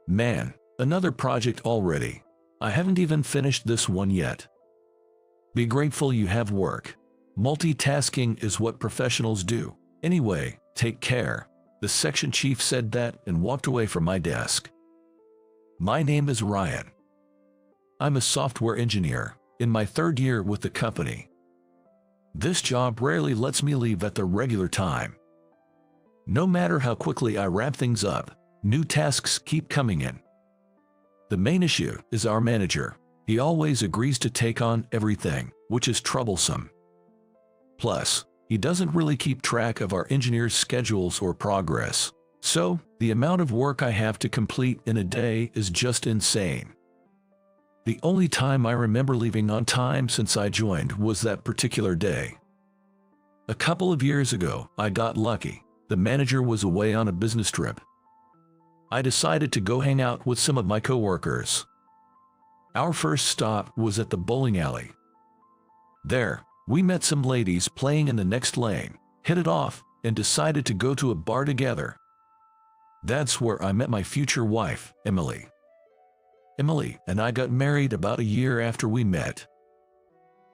Man, another project already. I haven't even finished this one yet. Be grateful you have work. Multitasking is what professionals do. Anyway, take care. The section chief said that and walked away from my desk. My name is Ryan. I'm a software engineer, in my 3rd year with the company. This job rarely lets me leave at the regular time. No matter how quickly I wrap things up, new tasks keep coming in. The main issue is our manager. He always agrees to take on everything, which is troublesome. Plus, he doesn't really keep track of our engineers' schedules or progress. So, the amount of work I have to complete in a day is just insane. The only time I remember leaving on time since I joined was that particular day. A couple of years ago, I got lucky. The manager was away on a business trip. I decided to go hang out with some of my coworkers. Our first stop was at the bowling alley. There, we met some ladies playing in the next lane, hit it off, and decided to go to a bar together. That's where I met my future wife, Emily. Emily and I got married about a year after we met.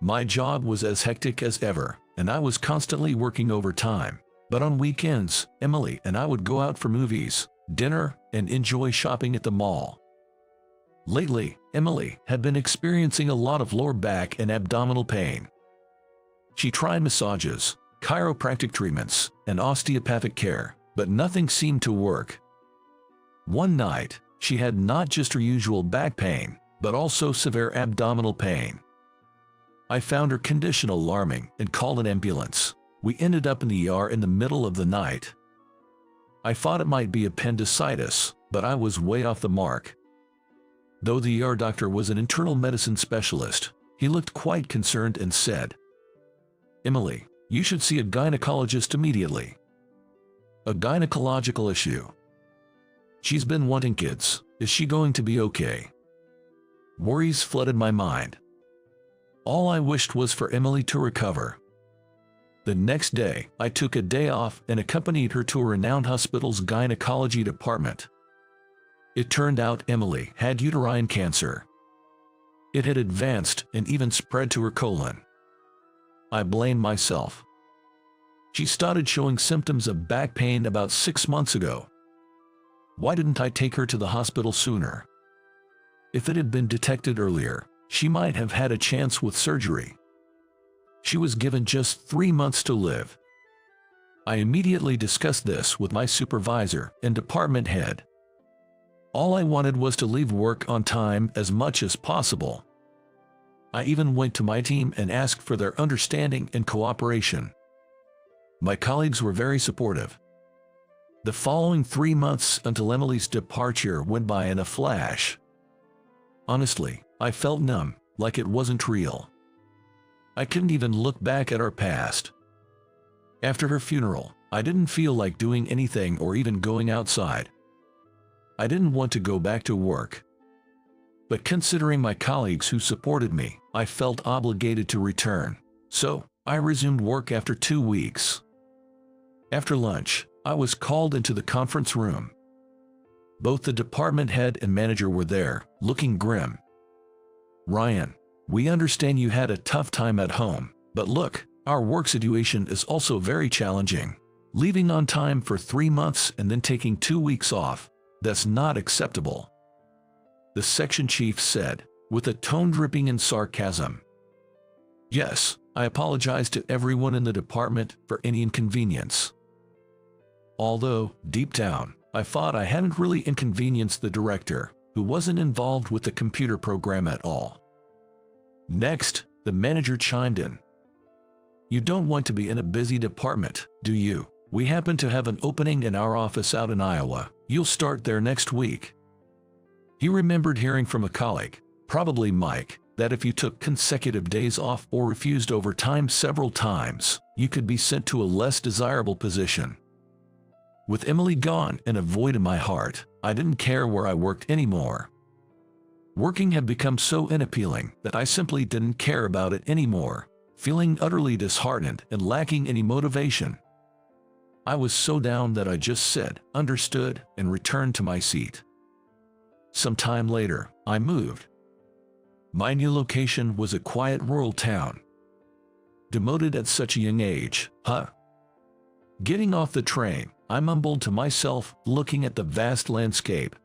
My job was as hectic as ever, and I was constantly working overtime. But on weekends, Emily and I would go out for movies, dinner, and enjoy shopping at the mall. Lately, Emily had been experiencing a lot of lower back and abdominal pain. She tried massages, chiropractic treatments, and osteopathic care, but nothing seemed to work. One night, she had not just her usual back pain, but also severe abdominal pain. I found her condition alarming and called an ambulance. We ended up in the ER in the middle of the night. I thought it might be appendicitis, but I was way off the mark. Though the ER doctor was an internal medicine specialist, he looked quite concerned and said, "Emily, you should see a gynecologist immediately." A gynecological issue. She's been wanting kids. Is she going to be okay? Worries flooded my mind. All I wished was for Emily to recover. The next day, I took a day off and accompanied her to a renowned hospital's gynecology department. It turned out Emily had uterine cancer. It had advanced and even spread to her colon. I blamed myself. She started showing symptoms of back pain about 6 months ago. Why didn't I take her to the hospital sooner? If it had been detected earlier, she might have had a chance with surgery. She was given just 3 months to live. I immediately discussed this with my supervisor and department head. All I wanted was to leave work on time as much as possible. I even went to my team and asked for their understanding and cooperation. My colleagues were very supportive. The following 3 months until Emily's departure went by in a flash. Honestly, I felt numb, like it wasn't real. I couldn't even look back at our past. After her funeral, I didn't feel like doing anything or even going outside. I didn't want to go back to work. But considering my colleagues who supported me, I felt obligated to return. So, I resumed work after 2 weeks. After lunch, I was called into the conference room. Both the department head and manager were there, looking grim. "Ryan, we understand you had a tough time at home, but look, our work situation is also very challenging. Leaving on time for 3 months and then taking 2 weeks off, that's not acceptable," the section chief said, with a tone dripping in sarcasm. Yes, I apologize to everyone in the department for any inconvenience. Although, deep down, I thought I hadn't really inconvenienced the director, who wasn't involved with the computer program at all. Next, the manager chimed in. "You don't want to be in a busy department, do you? We happen to have an opening in our office out in Iowa. You'll start there next week." He remembered hearing from a colleague, probably Mike, that if you took consecutive days off or refused overtime several times, you could be sent to a less desirable position. With Emily gone and a void in my heart, I didn't care where I worked anymore. Working had become so unappealing that I simply didn't care about it anymore, feeling utterly disheartened and lacking any motivation. I was so down that I just said, "Understood," and returned to my seat. Some time later, I moved. My new location was a quiet rural town. Demoted at such a young age, huh? Getting off the train, I mumbled to myself, looking at the vast landscape.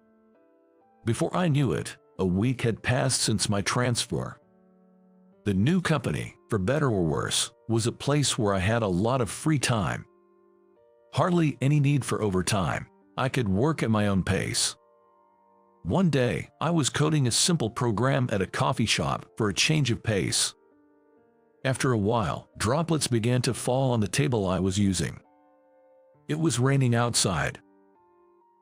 Before I knew it, a week had passed since my transfer. The new company, for better or worse, was a place where I had a lot of free time. Hardly any need for overtime. I could work at my own pace. One day, I was coding a simple program at a coffee shop for a change of pace. After a while, droplets began to fall on the table I was using. It was raining outside.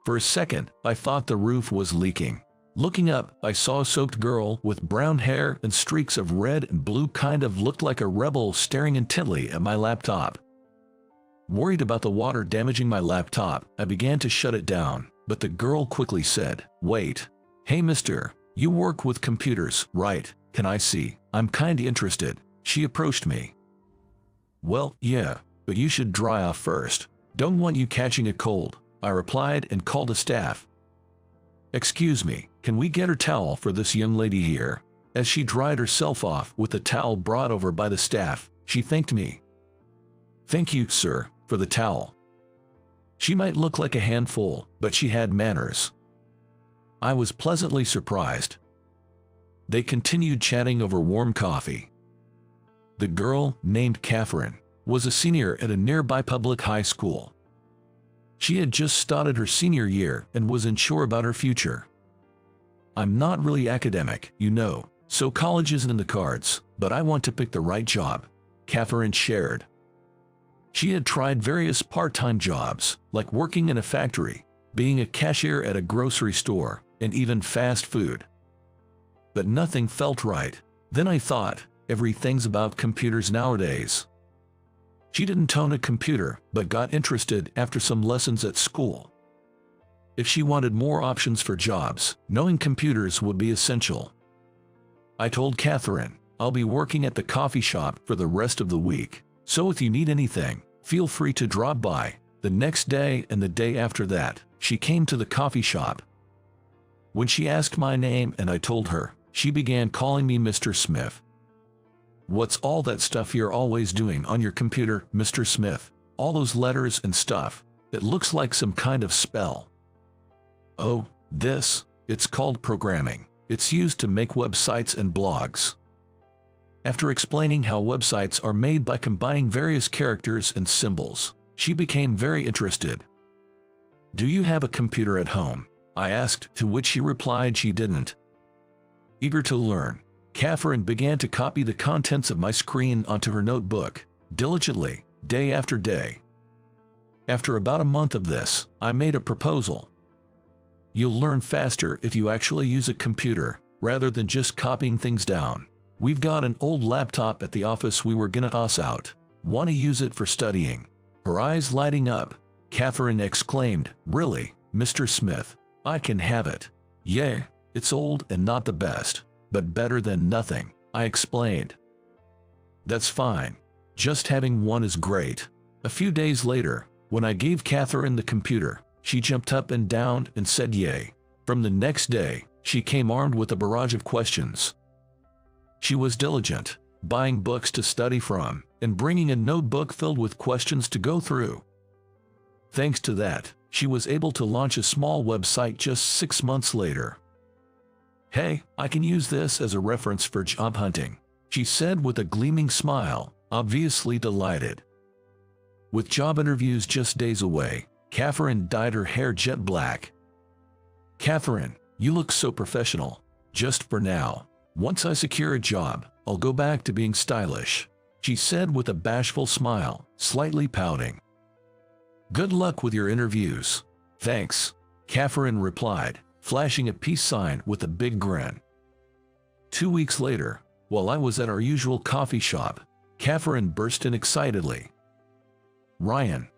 For a second, I thought the roof was leaking. Looking up, I saw a soaked girl with brown hair and streaks of red and blue, kind of looked like a rebel, staring intently at my laptop. Worried about the water damaging my laptop, I began to shut it down, but the girl quickly said, "Wait. Hey mister, you work with computers, right? Can I see? I'm kinda interested." She approached me. "Well, yeah, but you should dry off first. Don't want you catching a cold," I replied and called a staff. "Excuse me, can we get her towel for this young lady here?" As she dried herself off with the towel brought over by the staff, she thanked me. "Thank you, sir, for the towel." She might look like a handful, but she had manners. I was pleasantly surprised. They continued chatting over warm coffee. The girl, named Catherine, was a senior at a nearby public high school. She had just started her senior year and was unsure about her future. "I'm not really academic, you know, so college isn't in the cards, but I want to pick the right job," Catherine shared. She had tried various part-time jobs, like working in a factory, being a cashier at a grocery store, and even fast food. But nothing felt right. Then I thought, everything's about computers nowadays. She didn't own a computer, but got interested after some lessons at school. If she wanted more options for jobs, knowing computers would be essential. I told Catherine, "I'll be working at the coffee shop for the rest of the week, so if you need anything, feel free to drop by." The next day and the day after that, she came to the coffee shop. When she asked my name and I told her, she began calling me Mr. Smith. "What's all that stuff you're always doing on your computer, Mr. Smith? All those letters and stuff. It looks like some kind of spell." "Oh, it's called programming. It's used to make websites and blogs." After explaining how websites are made by combining various characters and symbols, she became very interested. "Do you have a computer at home?" I asked, to which she replied she didn't. Eager to learn, Catherine began to copy the contents of my screen onto her notebook, diligently, day after day. After about a month of this, I made a proposal. "You'll learn faster if you actually use a computer, rather than just copying things down. We've got an old laptop at the office we were gonna toss out. Want to use it for studying?" Her eyes lighting up, Catherine exclaimed, "Really, Mr. Smith? I can have it." "Yeah, it's old and not the best, but better than nothing," I explained. "That's fine. Just having one is great." A few days later, when I gave Catherine the computer, she jumped up and down and said yay. From the next day, she came armed with a barrage of questions. She was diligent, buying books to study from, and bringing a notebook filled with questions to go through. Thanks to that, she was able to launch a small website just 6 months later. "Hey, I can use this as a reference for job hunting," she said with a gleaming smile, obviously delighted. With job interviews just days away, Catherine dyed her hair jet black. "Catherine, you look so professional. Just for now. Once I secure a job, I'll go back to being stylish," she said with a bashful smile, slightly pouting. "Good luck with your interviews." "Thanks," Catherine replied, flashing a peace sign with a big grin. 2 weeks later, while I was at our usual coffee shop, Catherine burst in excitedly. Ryan,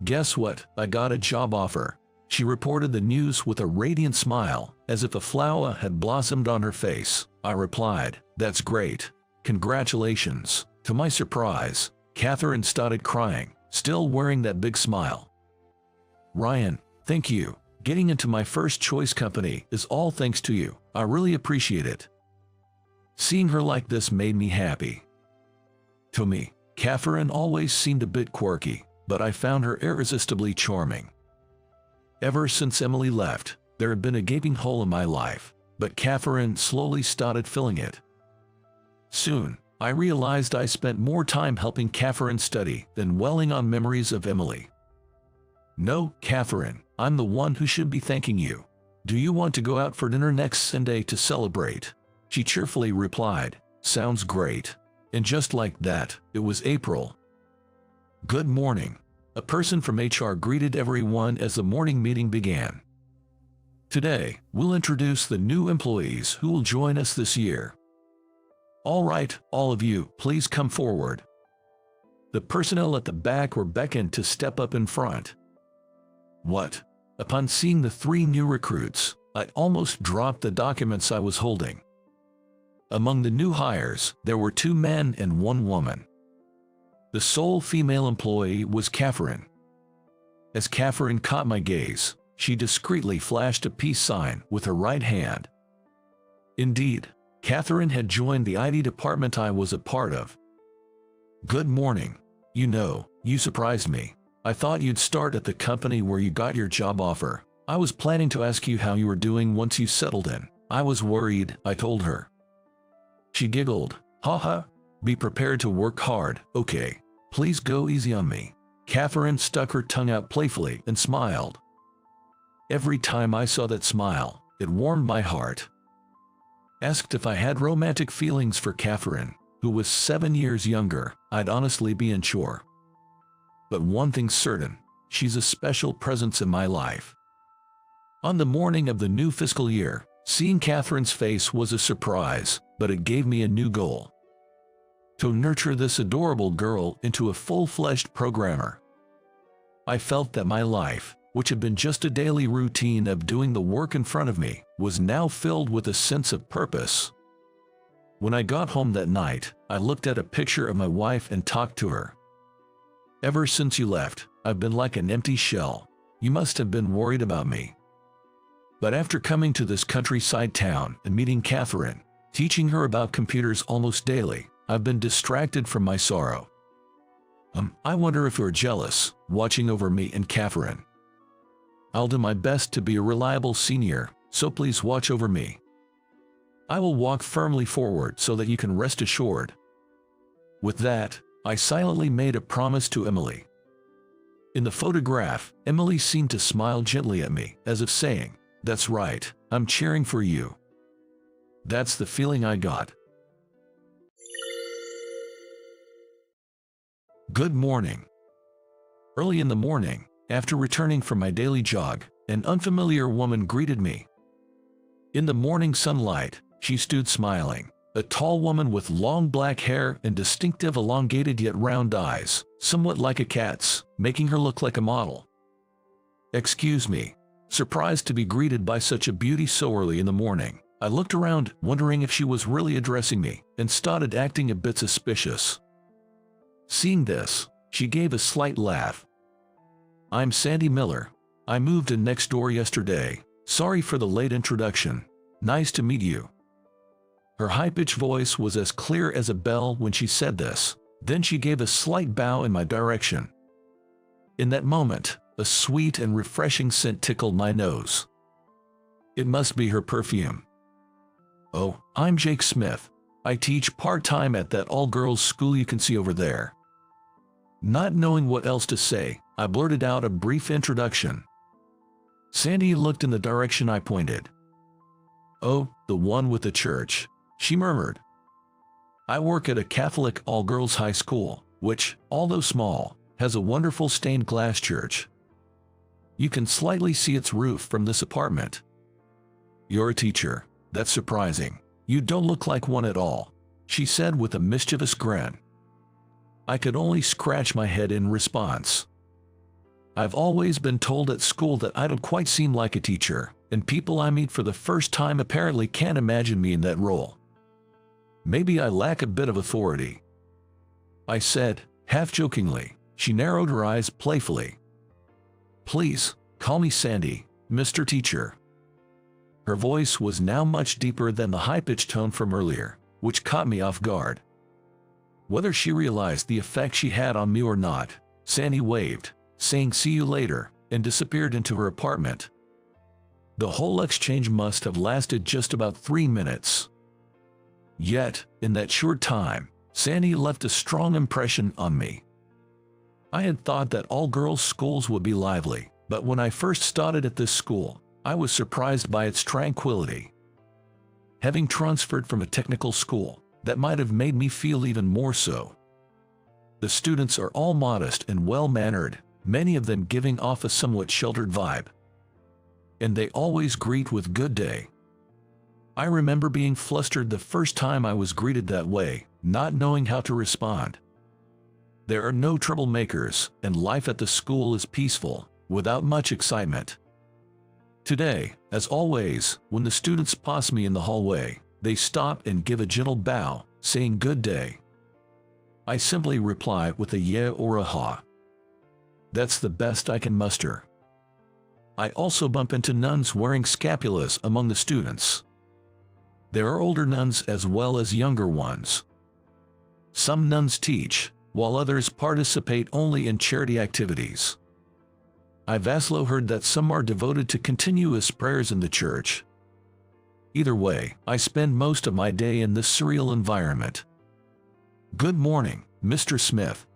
guess what? I got a job offer." She reported the news with a radiant smile, as if a flower had blossomed on her face. I replied, "That's great. Congratulations." To my surprise, Catherine started crying, still wearing that big smile. "Ryan, thank you. Getting into my first choice company is all thanks to you. I really appreciate it." Seeing her like this made me happy. To me, Catherine always seemed a bit quirky, but I found her irresistibly charming. Ever since Emily left, there had been a gaping hole in my life, but Catherine slowly started filling it. Soon, I realized I spent more time helping Catherine study than dwelling on memories of Emily. "No, Catherine, I'm the one who should be thanking you. Do you want to go out for dinner next Sunday to celebrate?" She cheerfully replied, "Sounds great." And just like that, it was April. "Good morning." A person from HR greeted everyone as the morning meeting began. "Today, we'll introduce the new employees who will join us this year. All right, all of you, please come forward." The personnel at the back were beckoned to step up in front. What? Upon seeing the 3 new recruits, I almost dropped the documents I was holding. Among the new hires, there were 2 men and 1 woman. The sole female employee was Catherine. As Catherine caught my gaze, she discreetly flashed a peace sign with her right hand. Indeed, Catherine had joined the IT department I was a part of. "Good morning. You surprised me. I thought you'd start at the company where you got your job offer. I was planning to ask you how you were doing once you settled in. I was worried," I told her. She giggled. "Haha, be prepared to work hard, okay? Please go easy on me." Catherine stuck her tongue out playfully and smiled. Every time I saw that smile, it warmed my heart. Asked if I had romantic feelings for Catherine, who was 7 years younger, I'd honestly be unsure. But one thing's certain, she's a special presence in my life. On the morning of the new fiscal year, seeing Catherine's face was a surprise, but it gave me a new goal: to nurture this adorable girl into a full-fledged programmer. I felt that my life, which had been just a daily routine of doing the work in front of me, was now filled with a sense of purpose. When I got home that night, I looked at a picture of my wife and talked to her. "Ever since you left, I've been like an empty shell. You must have been worried about me." But after coming to this countryside town and meeting Catherine, teaching her about computers almost daily, I've been distracted from my sorrow. I wonder if you're jealous, watching over me and Catherine. I'll do my best to be a reliable senior, so please watch over me. I will walk firmly forward so that you can rest assured. With that, I silently made a promise to Emily. In the photograph, Emily seemed to smile gently at me, as if saying, "That's right, I'm cheering for you." That's the feeling I got. Good morning. Early in the morning, after returning from my daily jog, an unfamiliar woman greeted me. In the morning sunlight, she stood smiling, a tall woman with long black hair and distinctive elongated yet round eyes, somewhat like a cat's, making her look like a model. "Excuse me." Surprised to be greeted by such a beauty so early in the morning, I looked around, wondering if she was really addressing me, and started acting a bit suspicious. Seeing this, she gave a slight laugh. "I'm Sandy Miller. I moved in next door yesterday. Sorry for the late introduction. Nice to meet you." Her high-pitched voice was as clear as a bell when she said this. Then she gave a slight bow in my direction. In that moment, a sweet and refreshing scent tickled my nose. It must be her perfume. "Oh, I'm Jake Smith. I teach part-time at that all-girls school you can see over there." Not knowing what else to say, I blurted out a brief introduction. Sandy looked in the direction I pointed. "Oh, the one with the church," she murmured. "I work at a Catholic all-girls high school, which, although small, has a wonderful stained glass church. You can slightly see its roof from this apartment." "You're a teacher. That's surprising. You don't look like one at all," she said with a mischievous grin. I could only scratch my head in response. I've always been told at school that I don't quite seem like a teacher, and people I meet for the first time apparently can't imagine me in that role. Maybe I lack a bit of authority, I said, half jokingly. She narrowed her eyes playfully. "Please, call me Sandy. Mr. Teacher." Her voice was now much deeper than the high-pitched tone from earlier, which caught me off guard. Whether she realized the effect she had on me or not, Sandy waved, saying "see you later," and disappeared into her apartment. The whole exchange must have lasted just about 3 minutes. Yet, in that short time, Sandy left a strong impression on me. I had thought that all girls' schools would be lively, but when I first started at this school, I was surprised by its tranquility. Having transferred from a technical school, that might have made me feel even more so. The students are all modest and well-mannered, many of them giving off a somewhat sheltered vibe. And they always greet with "good day." I remember being flustered the first time I was greeted that way, not knowing how to respond. There are no troublemakers, and life at the school is peaceful, without much excitement. Today, as always, when the students pass me in the hallway, they stop and give a gentle bow, saying "good day." I simply reply with a yeah or a ha. That's the best I can muster. I also bump into nuns wearing scapulas among the students. There are older nuns as well as younger ones. Some nuns teach, while others participate only in charity activities. I've also heard that some are devoted to continuous prayers in the church. Either way, I spend most of my day in this surreal environment. "Good morning, Mr. Smith."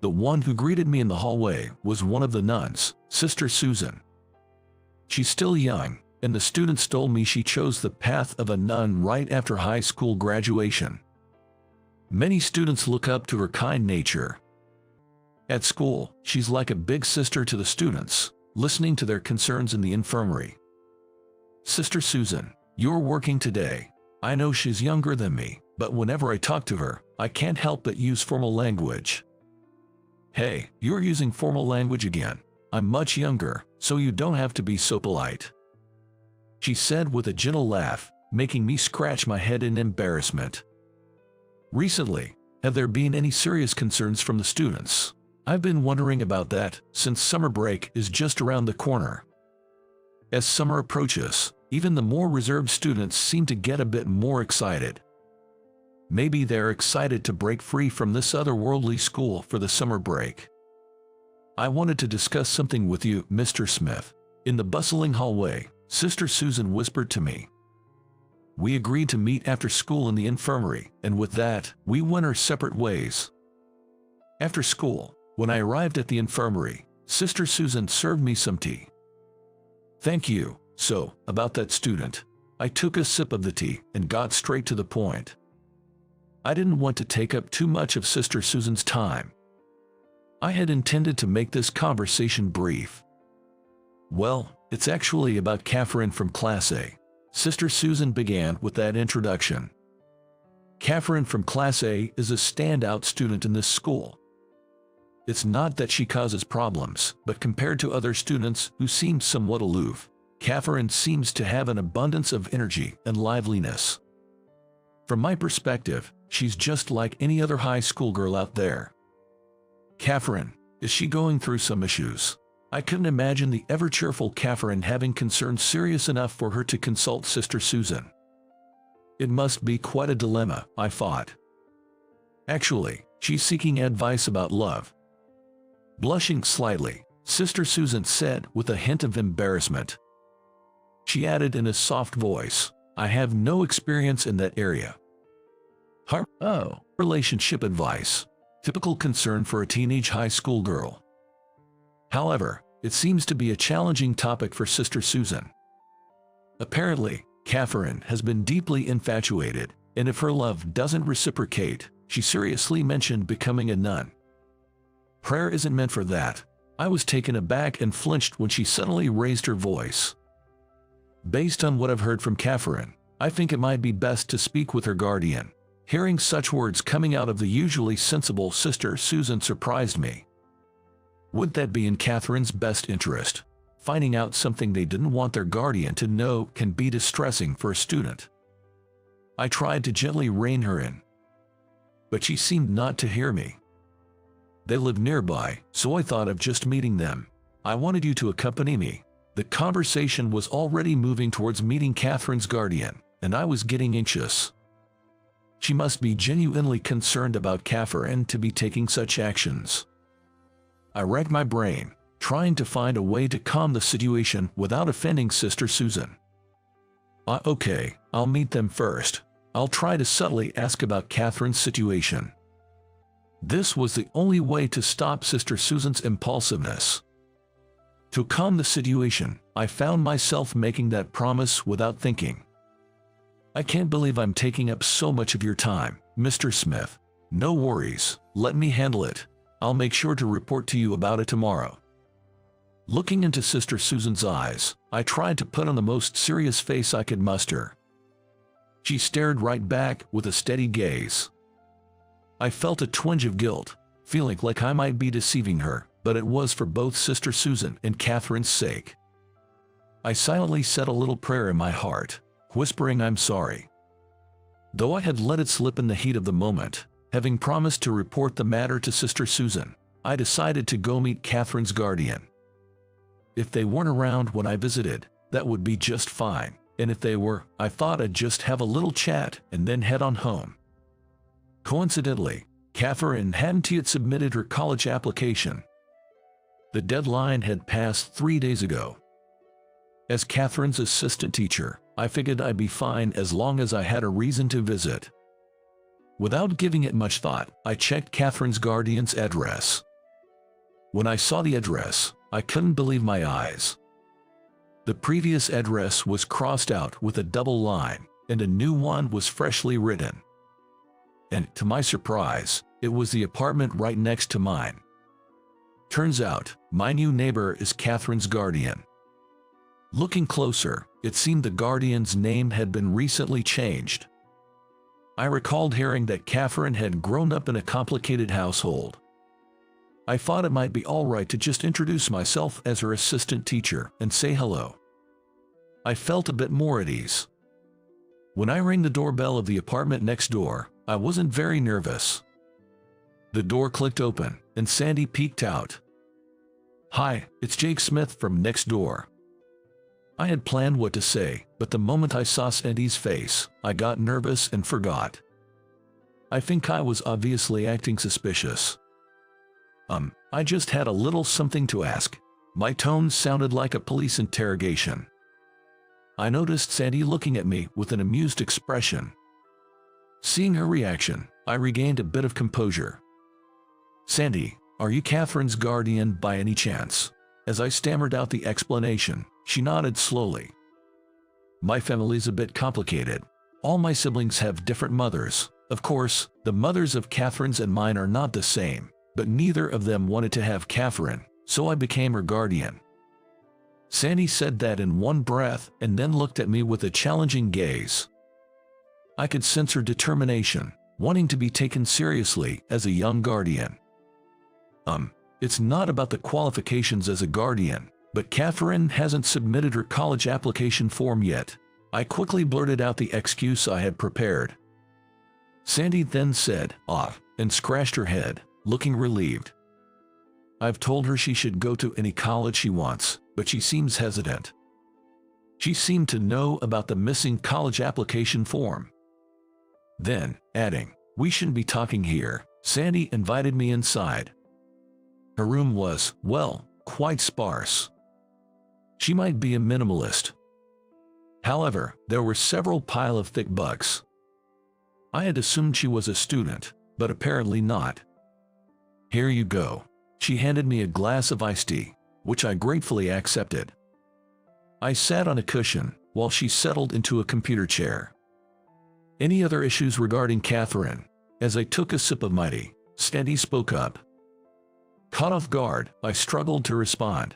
The one who greeted me in the hallway was one of the nuns, Sister Susan. She's still young, and the students told me she chose the path of a nun right after high school graduation. Many students look up to her kind nature. At school, she's like a big sister to the students, listening to their concerns in the infirmary. "Sister Susan, you're working today." I know she's younger than me, but whenever I talk to her, I can't help but use formal language. "Hey, you're using formal language again. I'm much younger, so you don't have to be so polite," she said with a gentle laugh, making me scratch my head in embarrassment. Recently, have there been any serious concerns from the students? I've been wondering about that since summer break is just around the corner. As summer approaches, even the more reserved students seem to get a bit more excited. Maybe they're excited to break free from this otherworldly school for the summer break. "I wanted to discuss something with you, Mr. Smith." In the bustling hallway, Sister Susan whispered to me. We agreed to meet after school in the infirmary, and with that, we went our separate ways. After school, when I arrived at the infirmary, Sister Susan served me some tea. "Thank you." So, about that student. I took a sip of the tea and got straight to the point. I didn't want to take up too much of Sister Susan's time. I had intended to make this conversation brief. "Well, it's actually about Catherine from Class A." Sister Susan began with that introduction. Catherine from Class A is a standout student in this school. It's not that she causes problems, but compared to other students who seem somewhat aloof, Catherine seems to have an abundance of energy and liveliness. From my perspective, she's just like any other high school girl out there. Catherine, is she going through some issues? I couldn't imagine the ever-cheerful Catherine having concerns serious enough for her to consult Sister Susan. It must be quite a dilemma, I thought. Actually, she's seeking advice about love. Blushing slightly, Sister Susan said with a hint of embarrassment. She added in a soft voice, "I have no experience in that area." Relationship advice. Typical concern for a teenage high school girl. However, it seems to be a challenging topic for Sister Susan. Apparently, Catherine has been deeply infatuated, and if her love doesn't reciprocate, she seriously mentioned becoming a nun. Prayer isn't meant for that. I was taken aback and flinched when she suddenly raised her voice. Based on what I've heard from Catherine, I think it might be best to speak with her guardian. Hearing such words coming out of the usually sensible Sister Susan surprised me. Would that be in Catherine's best interest? Finding out something they didn't want their guardian to know can be distressing for a student. I tried to gently rein her in, but she seemed not to hear me. They live nearby, so I thought of just meeting them. "I wanted you to accompany me," The conversation was already moving towards meeting Catherine's guardian, and I was getting anxious. She must be genuinely concerned about Catherine to be taking such actions. I racked my brain, trying to find a way to calm the situation without offending Sister Susan. Okay, I'll meet them first. I'll try to subtly ask about Catherine's situation. This was the only way to stop Sister Susan's impulsiveness. To calm the situation, I found myself making that promise without thinking. I can't believe I'm taking up so much of your time, Mr. Smith. No worries, let me handle it. I'll make sure to report to you about it tomorrow. Looking into Sister Susan's eyes, I tried to put on the most serious face I could muster. She stared right back with a steady gaze. I felt a twinge of guilt, feeling like I might be deceiving her, but it was for both Sister Susan and Catherine's sake. I silently said a little prayer in my heart, whispering I'm sorry. Though I had let it slip in the heat of the moment, having promised to report the matter to Sister Susan, I decided to go meet Catherine's guardian. If they weren't around when I visited, that would be just fine, and if they were, I thought I'd just have a little chat and then head on home. Coincidentally, Catherine hadn't yet submitted her college application. The deadline had passed 3 days ago. As Catherine's assistant teacher, I figured I'd be fine as long as I had a reason to visit. Without giving it much thought, I checked Catherine's guardian's address. When I saw the address, I couldn't believe my eyes. The previous address was crossed out with a double line, and a new one was freshly written. And, to my surprise, it was the apartment right next to mine. Turns out, my new neighbor is Catherine's guardian. Looking closer, it seemed the guardian's name had been recently changed. I recalled hearing that Catherine had grown up in a complicated household. I thought it might be all right to just introduce myself as her assistant teacher and say hello. I felt a bit more at ease. When I rang the doorbell of the apartment next door, I wasn't very nervous. The door clicked open, and Sandy peeked out. "Hi, it's Jake Smith from next door." I had planned what to say, but the moment I saw Sandy's face, I got nervous and forgot. I think I was obviously acting suspicious. I just had a little something to ask. My tone sounded like a police interrogation. I noticed Sandy looking at me with an amused expression. Seeing her reaction, I regained a bit of composure. "Sandy, are you Catherine's guardian by any chance?" As I stammered out the explanation, she nodded slowly. "My family's a bit complicated. All my siblings have different mothers. Of course, the mothers of Catherine's and mine are not the same, but neither of them wanted to have Catherine, so I became her guardian." Sandy said that in one breath and then looked at me with a challenging gaze. I could sense her determination, wanting to be taken seriously as a young guardian. It's not about the qualifications as a guardian, but Catherine hasn't submitted her college application form yet. I quickly blurted out the excuse I had prepared. Sandy then said, and scratched her head, looking relieved. "I've told her she should go to any college she wants, but she seems hesitant." She seemed to know about the missing college application form. Then, adding, "We shouldn't be talking here," Sandy invited me inside. Her room was, well, quite sparse. She might be a minimalist. However, there were several piles of thick books. I had assumed she was a student, but apparently not. "Here you go." She handed me a glass of iced tea, which I gratefully accepted. I sat on a cushion, while she settled into a computer chair. "Any other issues regarding Catherine?" As I took a sip of my tea, Sandy spoke up. Caught off guard, I struggled to respond.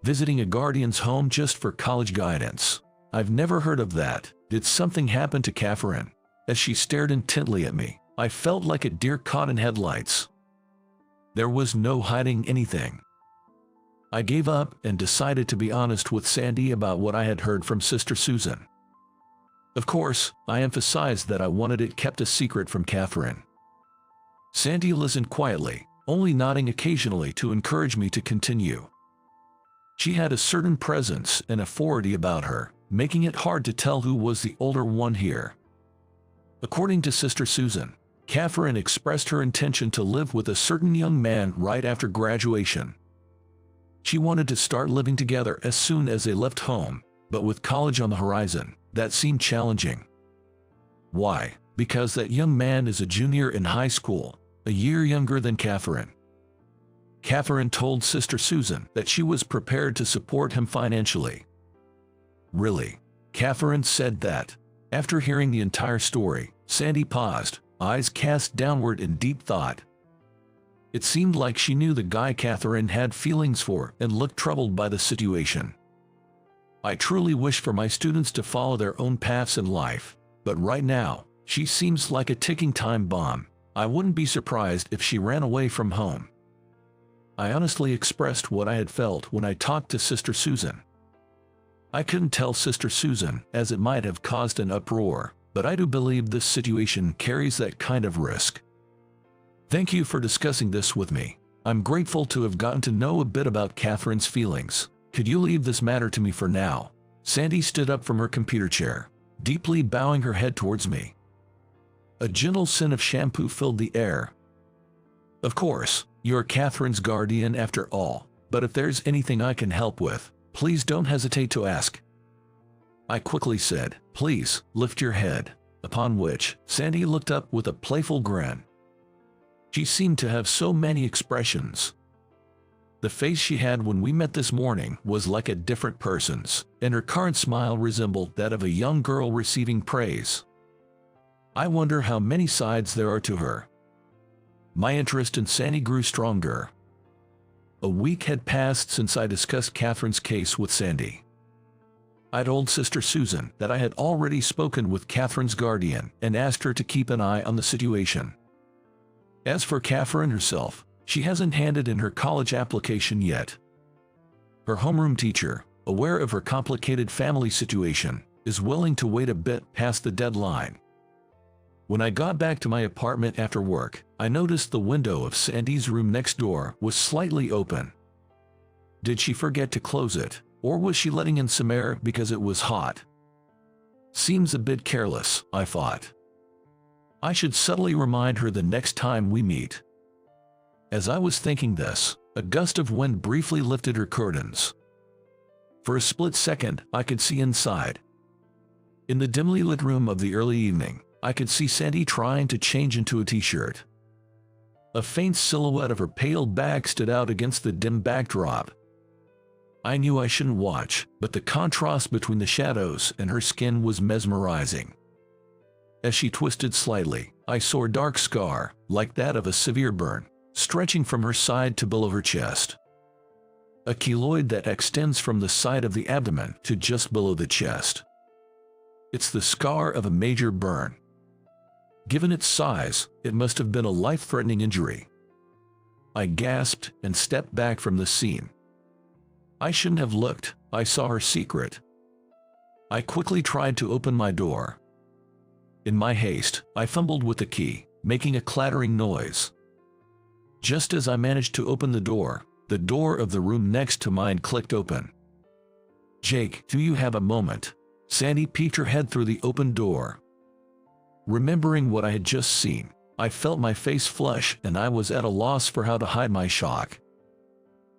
"Visiting a guardian's home just for college guidance. I've never heard of that. Did something happen to Catherine?" As she stared intently at me, I felt like a deer caught in headlights. There was no hiding anything. I gave up and decided to be honest with Sandy about what I had heard from Sister Susan. Of course, I emphasized that I wanted it kept a secret from Catherine. Sandy listened quietly, only nodding occasionally to encourage me to continue. She had a certain presence and authority about her, making it hard to tell who was the older one here. According to Sister Susan, Catherine expressed her intention to live with a certain young man right after graduation. She wanted to start living together as soon as they left home, but with college on the horizon, that seemed challenging. Why? Because that young man is a junior in high school, a year younger than Catherine. Catherine told Sister Susan that she was prepared to support him financially. Really? Catherine said that. After hearing the entire story, Sandy paused, eyes cast downward in deep thought. It seemed like she knew the guy Catherine had feelings for and looked troubled by the situation. I truly wish for my students to follow their own paths in life, but right now, she seems like a ticking time bomb. I wouldn't be surprised if she ran away from home. I honestly expressed what I had felt when I talked to Sister Susan. I couldn't tell Sister Susan, as it might have caused an uproar, but I do believe this situation carries that kind of risk. Thank you for discussing this with me. I'm grateful to have gotten to know a bit about Catherine's feelings. Could you leave this matter to me for now? Sandy stood up from her computer chair, deeply bowing her head towards me. A gentle scent of shampoo filled the air. Of course, you're Catherine's guardian after all, but if there's anything I can help with, please don't hesitate to ask. I quickly said, please, lift your head, upon which Sandy looked up with a playful grin. She seemed to have so many expressions. The face she had when we met this morning was like a different person's, and her current smile resembled that of a young girl receiving praise. I wonder how many sides there are to her. My interest in Sandy grew stronger. A week had passed since I discussed Catherine's case with Sandy. I told Sister Susan that I had already spoken with Catherine's guardian and asked her to keep an eye on the situation. As for Catherine herself, she hasn't handed in her college application yet. Her homeroom teacher, aware of her complicated family situation, is willing to wait a bit past the deadline. When I got back to my apartment after work, I noticed the window of Sandy's room next door was slightly open. Did she forget to close it, or was she letting in some air because it was hot? Seems a bit careless, I thought. I should subtly remind her the next time we meet. As I was thinking this, a gust of wind briefly lifted her curtains. For a split second, I could see inside. In the dimly lit room of the early evening, I could see Sandy trying to change into a t-shirt. A faint silhouette of her pale back stood out against the dim backdrop. I knew I shouldn't watch, but the contrast between the shadows and her skin was mesmerizing. As she twisted slightly, I saw a dark scar, like that of a severe burn, stretching from her side to below her chest. A keloid that extends from the side of the abdomen to just below the chest. It's the scar of a major burn. Given its size, it must have been a life-threatening injury. I gasped and stepped back from the scene. I shouldn't have looked. I saw her secret. I quickly tried to open my door. In my haste, I fumbled with the key, making a clattering noise. Just as I managed to open the door of the room next to mine clicked open. "Jake, do you have a moment?" Sandy peeked her head through the open door. Remembering what I had just seen, I felt my face flush and I was at a loss for how to hide my shock.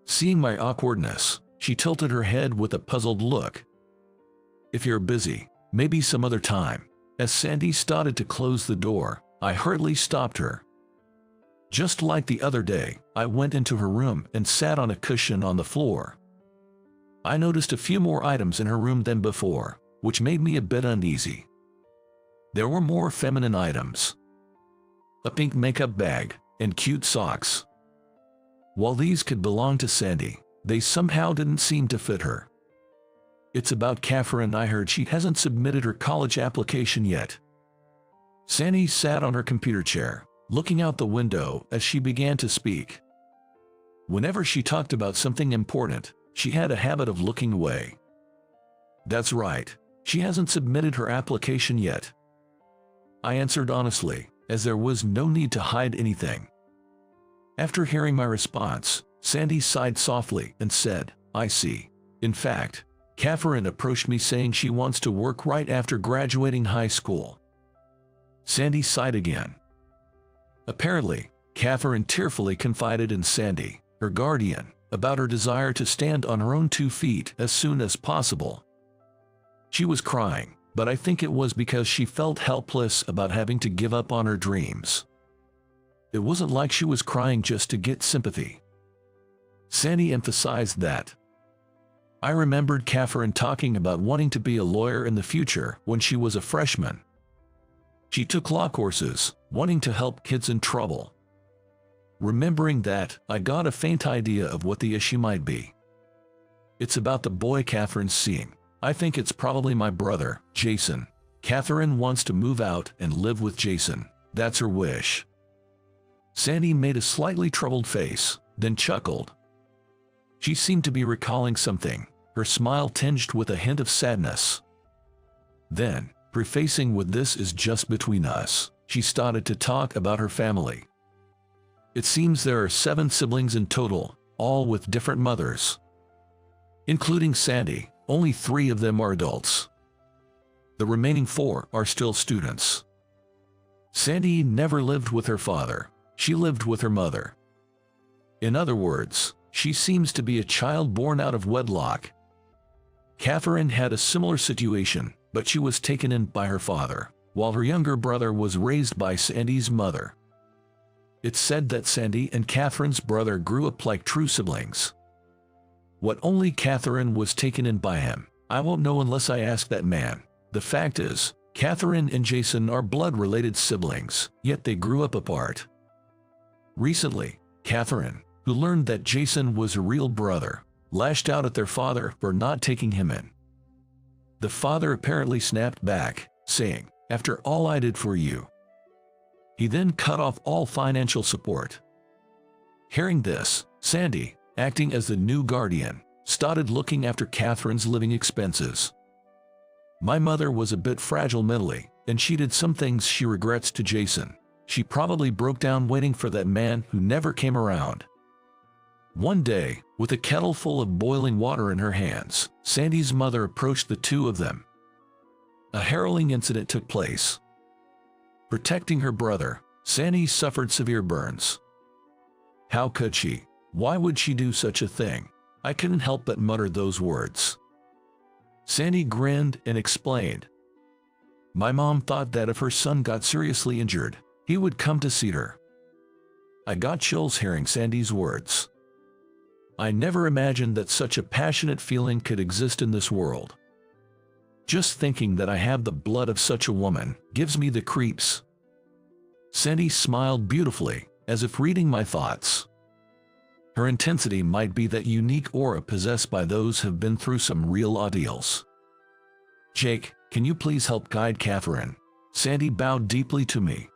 Seeing my awkwardness, she tilted her head with a puzzled look. "If you're busy, maybe some other time." As Sandy started to close the door, I hurriedly stopped her. Just like the other day, I went into her room and sat on a cushion on the floor. I noticed a few more items in her room than before, which made me a bit uneasy. There were more feminine items. A pink makeup bag, and cute socks. While these could belong to Sandy, they somehow didn't seem to fit her. "It's about Catherine. I heard she hasn't submitted her college application yet." Sandy sat on her computer chair, looking out the window as she began to speak. Whenever she talked about something important, she had a habit of looking away. "That's right. She hasn't submitted her application yet." I answered honestly, as there was no need to hide anything. After hearing my response, Sandy sighed softly and said, I see. In fact, Catherine approached me saying she wants to work right after graduating high school. Sandy sighed again. Apparently, Catherine tearfully confided in Sandy, her guardian, about her desire to stand on her own 2 feet as soon as possible. She was crying, but I think it was because she felt helpless about having to give up on her dreams. It wasn't like she was crying just to get sympathy. Sandy emphasized that. I remembered Catherine talking about wanting to be a lawyer in the future when she was a freshman. She took law courses, wanting to help kids in trouble. Remembering that, I got a faint idea of what the issue might be. It's about the boy Catherine's seeing. I think it's probably my brother, Jason. Catherine wants to move out and live with Jason. That's her wish. Sandy made a slightly troubled face, then chuckled. She seemed to be recalling something, her smile tinged with a hint of sadness. Then, prefacing with "this is just between us," she started to talk about her family. It seems there are 7 siblings in total, all with different mothers. Including Sandy, only 3 of them are adults. The remaining 4 are still students. Sandy never lived with her father. She lived with her mother. In other words, she seems to be a child born out of wedlock. Catherine had a similar situation, but she was taken in by her father, while her younger brother was raised by Sandy's mother. It's said that Sandy and Catherine's brother grew up like true siblings. What only Catherine was taken in by him, I won't know unless I ask that man. The fact is, Catherine and Jason are blood-related siblings, yet they grew up apart. Recently, Catherine, who learned that Jason was a real brother, lashed out at their father for not taking him in. The father apparently snapped back, saying, "After all I did for you." He then cut off all financial support. Hearing this, Sandy, acting as the new guardian, started looking after Catherine's living expenses. My mother was a bit fragile mentally, and she did some things she regrets to Jason. She probably broke down waiting for that man who never came around. One day, with a kettle full of boiling water in her hands, Sandy's mother approached the 2 of them. A harrowing incident took place. Protecting her brother, Sandy suffered severe burns. How could she? Why would she do such a thing? I couldn't help but mutter those words. Sandy grinned and explained. My mom thought that if her son got seriously injured, he would come to see her. I got chills hearing Sandy's words. I never imagined that such a passionate feeling could exist in this world. Just thinking that I have the blood of such a woman gives me the creeps. Sandy smiled beautifully, as if reading my thoughts. Her intensity might be that unique aura possessed by those who have been through some real ordeals. Jake, can you please help guide Catherine? Sandy bowed deeply to me.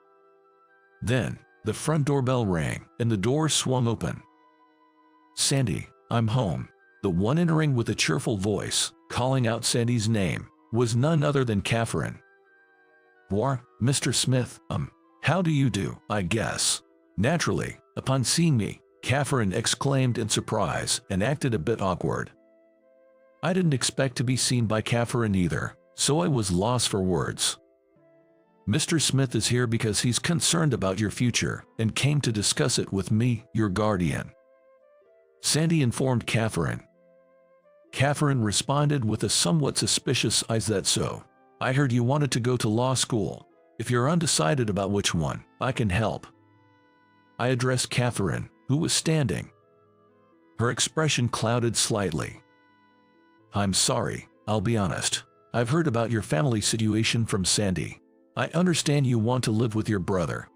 Then, the front doorbell rang, and the door swung open. Sandy, I'm home. The one entering with a cheerful voice, calling out Sandy's name, was none other than Catherine. War, Mr. Smith, how do you do, I guess? Naturally, upon seeing me, Catherine exclaimed in surprise and acted a bit awkward. I didn't expect to be seen by Catherine either, so I was lost for words. Mr. Smith is here because he's concerned about your future and came to discuss it with me, your guardian. Sandy informed Catherine. Catherine responded with a somewhat suspicious "Is that so? I heard you wanted to go to law school. If you're undecided about which one, I can help." I addressed Catherine, who was standing. Her expression clouded slightly. I'm sorry, I'll be honest. I've heard about your family situation from Sandy. I understand you want to live with your brother.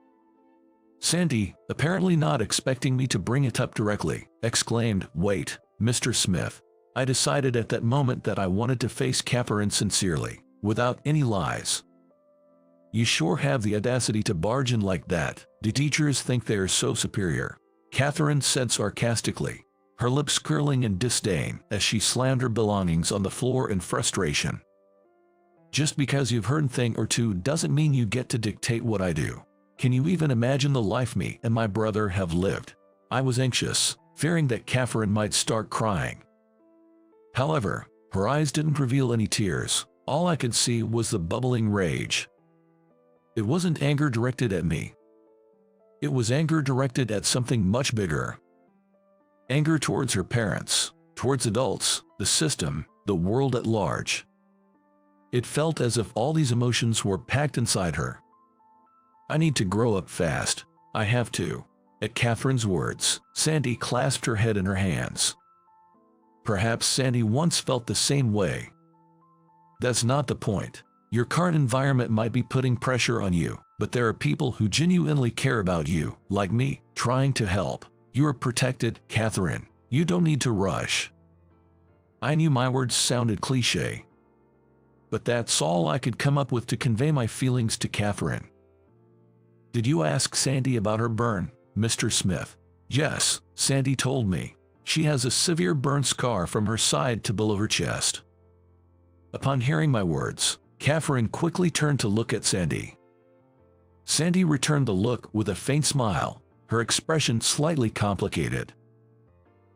Sandy, apparently not expecting me to bring it up directly, exclaimed, "Wait, Mr. Smith." I decided at that moment that I wanted to face Catherine sincerely, without any lies. You sure have the audacity to barge in like that. Do teachers think they are so superior? Catherine said sarcastically, her lips curling in disdain as she slammed her belongings on the floor in frustration. Just because you've heard a thing or two doesn't mean you get to dictate what I do. Can you even imagine the life me and my brother have lived? I was anxious, fearing that Catherine might start crying. However, her eyes didn't reveal any tears. All I could see was the bubbling rage. It wasn't anger directed at me. It was anger directed at something much bigger. Anger towards her parents, towards adults, the system, the world at large. It felt as if all these emotions were packed inside her. I need to grow up fast. I have to. At Catherine's words, Sandy clasped her head in her hands. Perhaps Sandy once felt the same way. That's not the point. Your current environment might be putting pressure on you, but there are people who genuinely care about you, like me, trying to help. You are protected, Catherine. You don't need to rush. I knew my words sounded cliché, but that's all I could come up with to convey my feelings to Catherine. Did you ask Sandy about her burn, Mr. Smith? Yes, Sandy told me. She has a severe burn scar from her side to below her chest. Upon hearing my words, Catherine quickly turned to look at Sandy. Sandy returned the look with a faint smile, her expression slightly complicated.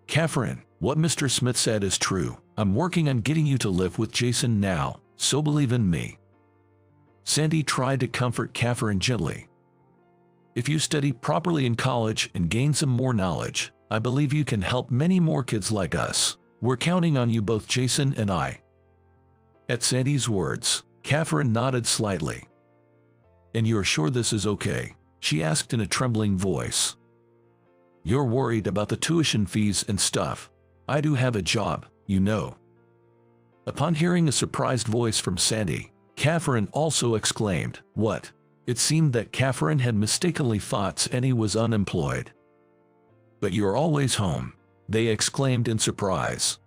Catherine, what Mr. Smith said is true. I'm working on getting you to live with Jason now, so believe in me. Sandy tried to comfort Catherine gently. If you study properly in college and gain some more knowledge, I believe you can help many more kids like us. We're counting on you, both Jason and I. At Sandy's words, Catherine nodded slightly. And you're sure this is okay? She asked in a trembling voice. You're worried about the tuition fees and stuff. I do have a job, you know. Upon hearing a surprised voice from Sandy, Catherine also exclaimed, What? It seemed that Catherine had mistakenly thought Sandy was unemployed. But you're always home, they exclaimed in surprise.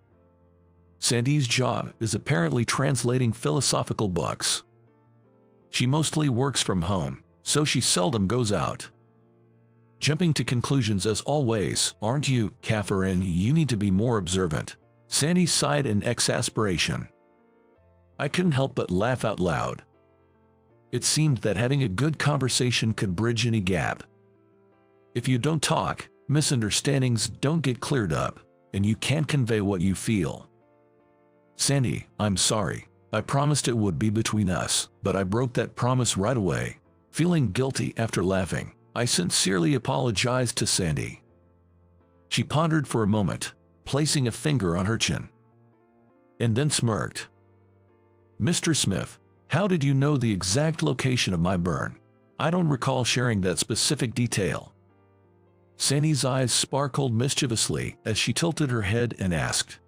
Sandy's job is apparently translating philosophical books. She mostly works from home, so she seldom goes out. Jumping to conclusions as always, aren't you, Catherine? You need to be more observant. Sandy sighed in exasperation. I couldn't help but laugh out loud. It seemed that having a good conversation could bridge any gap. If you don't talk, misunderstandings don't get cleared up, and you can't convey what you feel. Sandy, I'm sorry. I promised it would be between us, but I broke that promise right away. Feeling guilty after laughing, I sincerely apologized to Sandy. She pondered for a moment, placing a finger on her chin, and then smirked. Mr. Smith, how did you know the exact location of my burn? I don't recall sharing that specific detail. Sandy's eyes sparkled mischievously as she tilted her head and asked.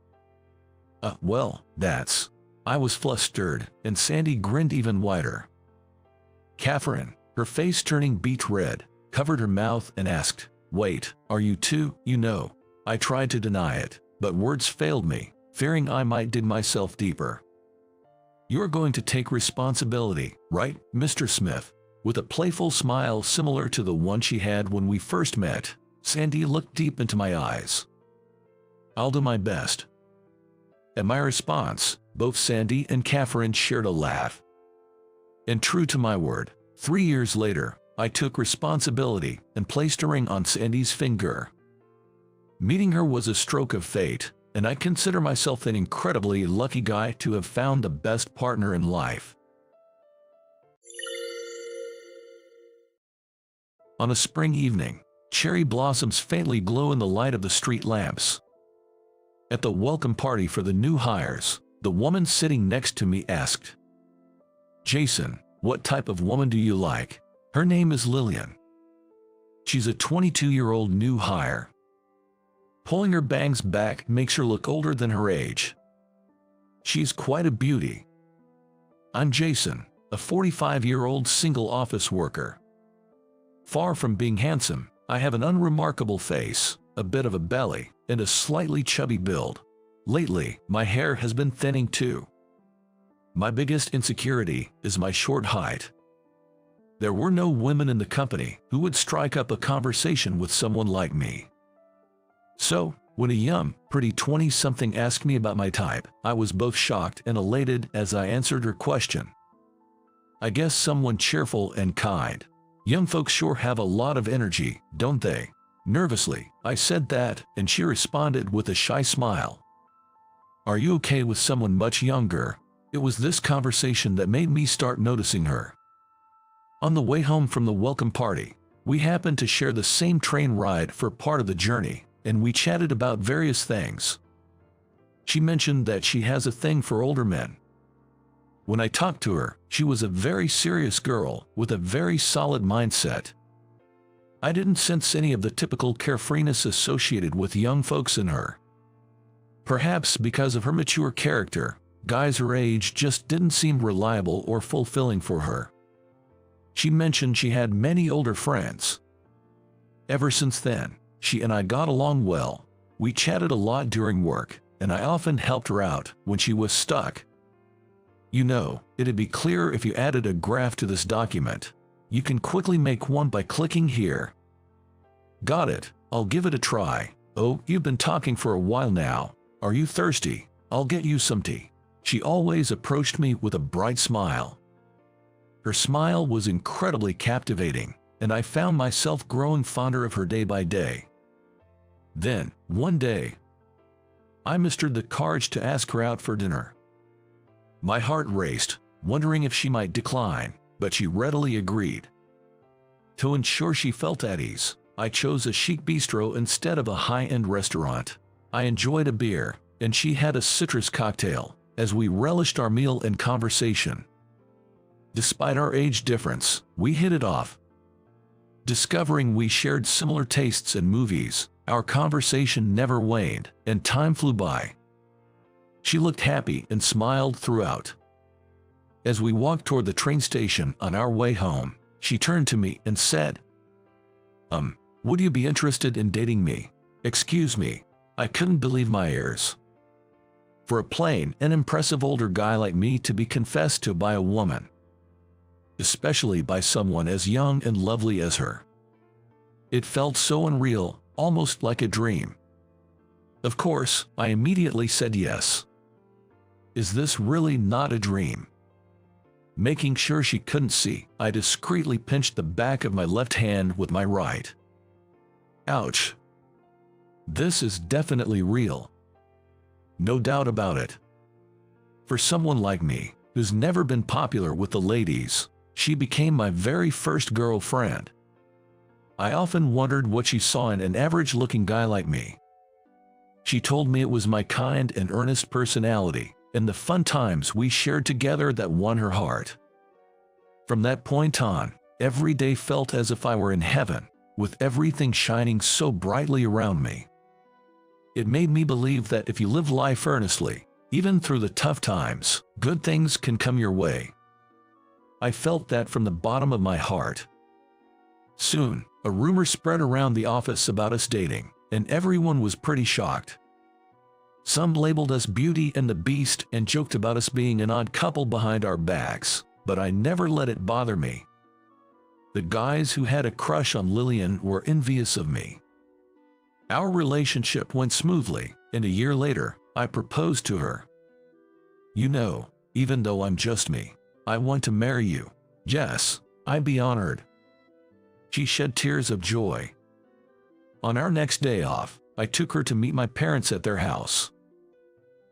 Well, that's... I was flustered, and Sandy grinned even wider. Catherine, her face turning beet red, covered her mouth and asked, Wait, are you too? You know, I tried to deny it, but words failed me, fearing I might dig myself deeper. You're going to take responsibility, right, Mr. Smith? With a playful smile similar to the one she had when we first met, Sandy looked deep into my eyes. I'll do my best. At my response, both Sandy and Catherine shared a laugh. And true to my word, 3 years later, I took responsibility and placed a ring on Sandy's finger. Meeting her was a stroke of fate, and I consider myself an incredibly lucky guy to have found the best partner in life. On a spring evening, cherry blossoms faintly glow in the light of the street lamps. At the welcome party for the new hires, the woman sitting next to me asked, Jason, what type of woman do you like? Her name is Lillian. She's a 22-year-old new hire. Pulling her bangs back makes her look older than her age. She's quite a beauty. I'm Jason, a 45-year-old single office worker. Far from being handsome, I have an unremarkable face, a bit of a belly, and a slightly chubby build. Lately, my hair has been thinning too. My biggest insecurity is my short height. There were no women in the company who would strike up a conversation with someone like me. So, when a young, pretty 20-something asked me about my type, I was both shocked and elated as I answered her question. I guess someone cheerful and kind. Young folks sure have a lot of energy, don't they? Nervously, I said that, and she responded with a shy smile. Are you okay with someone much younger? It was this conversation that made me start noticing her. On the way home from the welcome party, we happened to share the same train ride for part of the journey, and we chatted about various things. She mentioned that she has a thing for older men. When I talked to her, she was a very serious girl with a very solid mindset. I didn't sense any of the typical carefreeness associated with young folks in her. Perhaps because of her mature character, guys her age just didn't seem reliable or fulfilling for her. She mentioned she had many older friends. Ever since then, she and I got along well. We chatted a lot during work, and I often helped her out when she was stuck. You know, it'd be clearer if you added a graph to this document. You can quickly make one by clicking here. Got it, I'll give it a try. Oh, you've been talking for a while now. Are you thirsty? I'll get you some tea. She always approached me with a bright smile. Her smile was incredibly captivating, and I found myself growing fonder of her day by day. Then, one day, I mustered the courage to ask her out for dinner. My heart raced, wondering if she might decline, but she readily agreed. To ensure she felt at ease, I chose a chic bistro instead of a high-end restaurant. I enjoyed a beer, and she had a citrus cocktail, as we relished our meal and conversation. Despite our age difference, we hit it off. Discovering we shared similar tastes in movies, our conversation never waned, and time flew by. She looked happy and smiled throughout. As we walked toward the train station on our way home, she turned to me and said, would you be interested in dating me? Excuse me, I couldn't believe my ears. For a plain and impressive older guy like me to be confessed to by a woman, especially by someone as young and lovely as her. It felt so unreal, almost like a dream. Of course, I immediately said yes. Is this really not a dream? Making sure she couldn't see, I discreetly pinched the back of my left hand with my right. Ouch. This is definitely real. No doubt about it. For someone like me, who's never been popular with the ladies, she became my very first girlfriend. I often wondered what she saw in an average-looking guy like me. She told me it was my kind and earnest personality, and the fun times we shared together that won her heart. From that point on, every day felt as if I were in heaven, with everything shining so brightly around me. It made me believe that if you live life earnestly, even through the tough times, good things can come your way. I felt that from the bottom of my heart. Soon, a rumor spread around the office about us dating, and everyone was pretty shocked. Some labeled us Beauty and the Beast and joked about us being an odd couple behind our backs, but I never let it bother me. The guys who had a crush on Lillian were envious of me. Our relationship went smoothly, and a year later, I proposed to her. You know, even though I'm just me, I want to marry you. Yes, I'd be honored. She shed tears of joy. On our next day off, I took her to meet my parents at their house.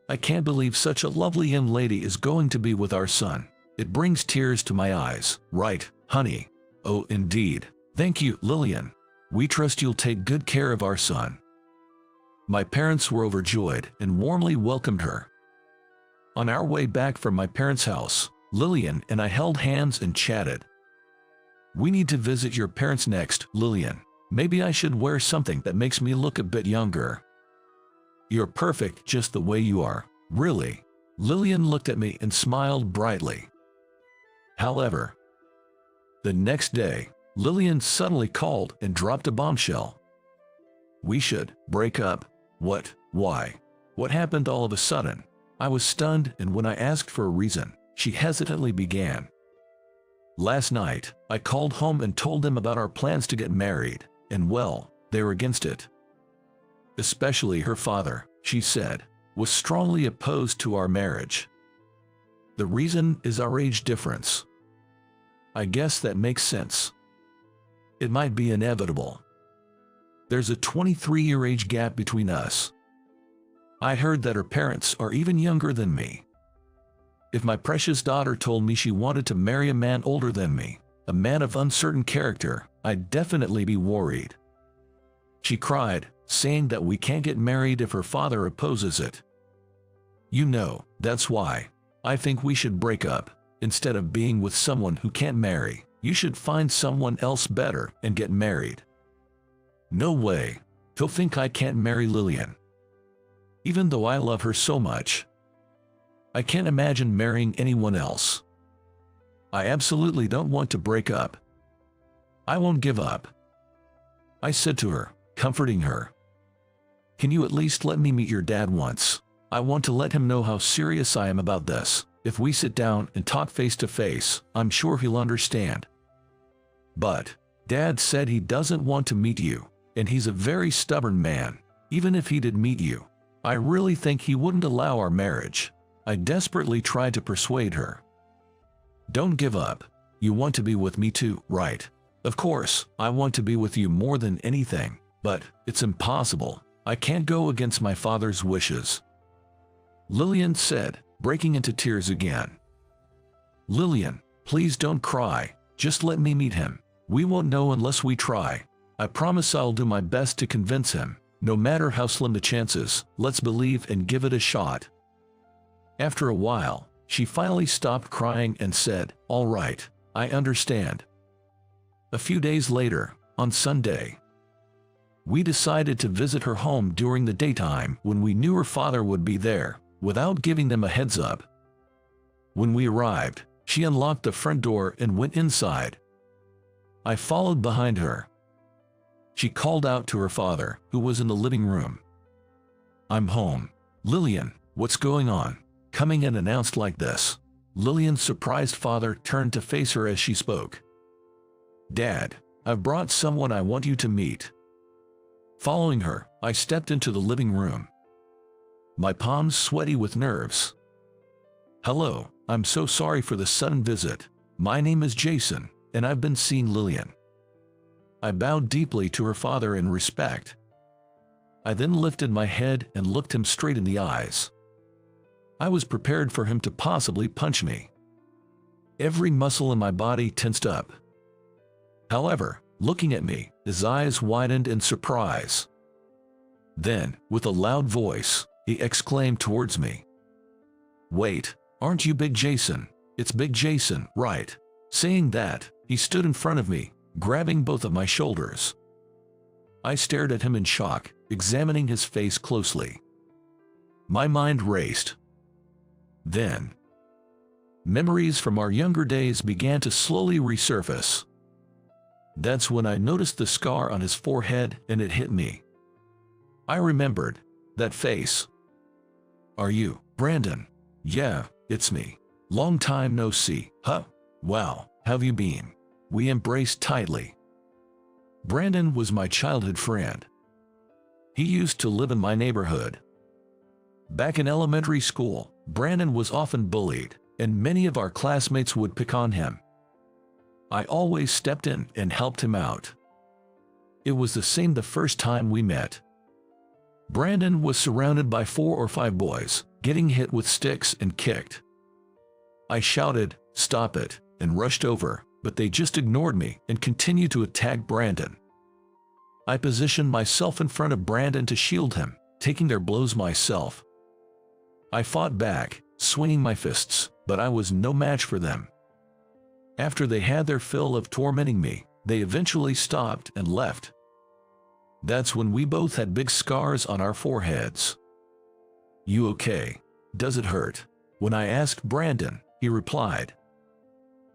I can't believe such a lovely young lady is going to be with our son. It brings tears to my eyes, right, honey? Oh, indeed. Thank you, Lillian. We trust you'll take good care of our son. My parents were overjoyed and warmly welcomed her. On our way back from my parents' house, Lillian and I held hands and chatted. We need to visit your parents next, Lillian. Maybe I should wear something that makes me look a bit younger. You're perfect just the way you are, really. Lillian looked at me and smiled brightly. However, the next day, Lillian suddenly called and dropped a bombshell. We should break up. What? Why? What happened all of a sudden? I was stunned, and when I asked for a reason, she hesitantly began. Last night, I called home and told them about our plans to get married, and well, they were against it. Especially her father, she said, was strongly opposed to our marriage. The reason is our age difference. I guess that makes sense. It might be inevitable. There's a 23-year age gap between us. I heard that her parents are even younger than me. If my precious daughter told me she wanted to marry a man older than me, a man of uncertain character, I'd definitely be worried. She cried, saying that we can't get married if her father opposes it. You know, that's why I think we should break up. Instead of being with someone who can't marry, you should find someone else better and get married. No way. He'll think I can't marry Lillian. Even though I love her so much, I can't imagine marrying anyone else. I absolutely don't want to break up. I won't give up. I said to her, comforting her. Can you at least let me meet your dad once? I want to let him know how serious I am about this. If we sit down and talk face to face, I'm sure he'll understand. But Dad said he doesn't want to meet you, and he's a very stubborn man. Even if he did meet you, I really think he wouldn't allow our marriage. I desperately tried to persuade her. Don't give up. You want to be with me too, right? Of course, I want to be with you more than anything, but it's impossible. I can't go against my father's wishes. Lillian said, breaking into tears again. Lillian, please don't cry. Just let me meet him. We won't know unless we try. I promise I'll do my best to convince him. No matter how slim the chances, let's believe and give it a shot. After a while, she finally stopped crying and said, all right, I understand. A few days later, on Sunday, we decided to visit her home during the daytime when we knew her father would be there, without giving them a heads up. When we arrived, she unlocked the front door and went inside. I followed behind her. She called out to her father, who was in the living room. I'm home. Lillian, what's going on? Coming in announced like this. Lillian's surprised father turned to face her as she spoke. Dad, I've brought someone I want you to meet. Following her, I stepped into the living room. My palms sweaty with nerves. Hello, I'm so sorry for the sudden visit. My name is Jason, and I've been seeing Lillian. I bowed deeply to her father in respect. I then lifted my head and looked him straight in the eyes. I was prepared for him to possibly punch me. Every muscle in my body tensed up. However, looking at me, his eyes widened in surprise. Then, with a loud voice, he exclaimed towards me. Wait, aren't you Big Jason? It's Big Jason, right? Saying that, he stood in front of me, grabbing both of my shoulders. I stared at him in shock, examining his face closely. My mind raced. Then, memories from our younger days began to slowly resurface. That's when I noticed the scar on his forehead and it hit me. I remembered that face. Are you, Brandon? Yeah, it's me. Long time no see, huh? Wow, how've you been? We embraced tightly. Brandon was my childhood friend. He used to live in my neighborhood. Back in elementary school, Brandon was often bullied, and many of our classmates would pick on him. I always stepped in and helped him out. It was the same the first time we met. Brandon was surrounded by 4 or 5 boys, getting hit with sticks and kicked. I shouted, "Stop it," and rushed over, but they just ignored me and continued to attack Brandon. I positioned myself in front of Brandon to shield him, taking their blows myself. I fought back, swinging my fists, but I was no match for them. After they had their fill of tormenting me, they eventually stopped and left. That's when we both had big scars on our foreheads. You okay? Does it hurt? When I asked Brandon, he replied,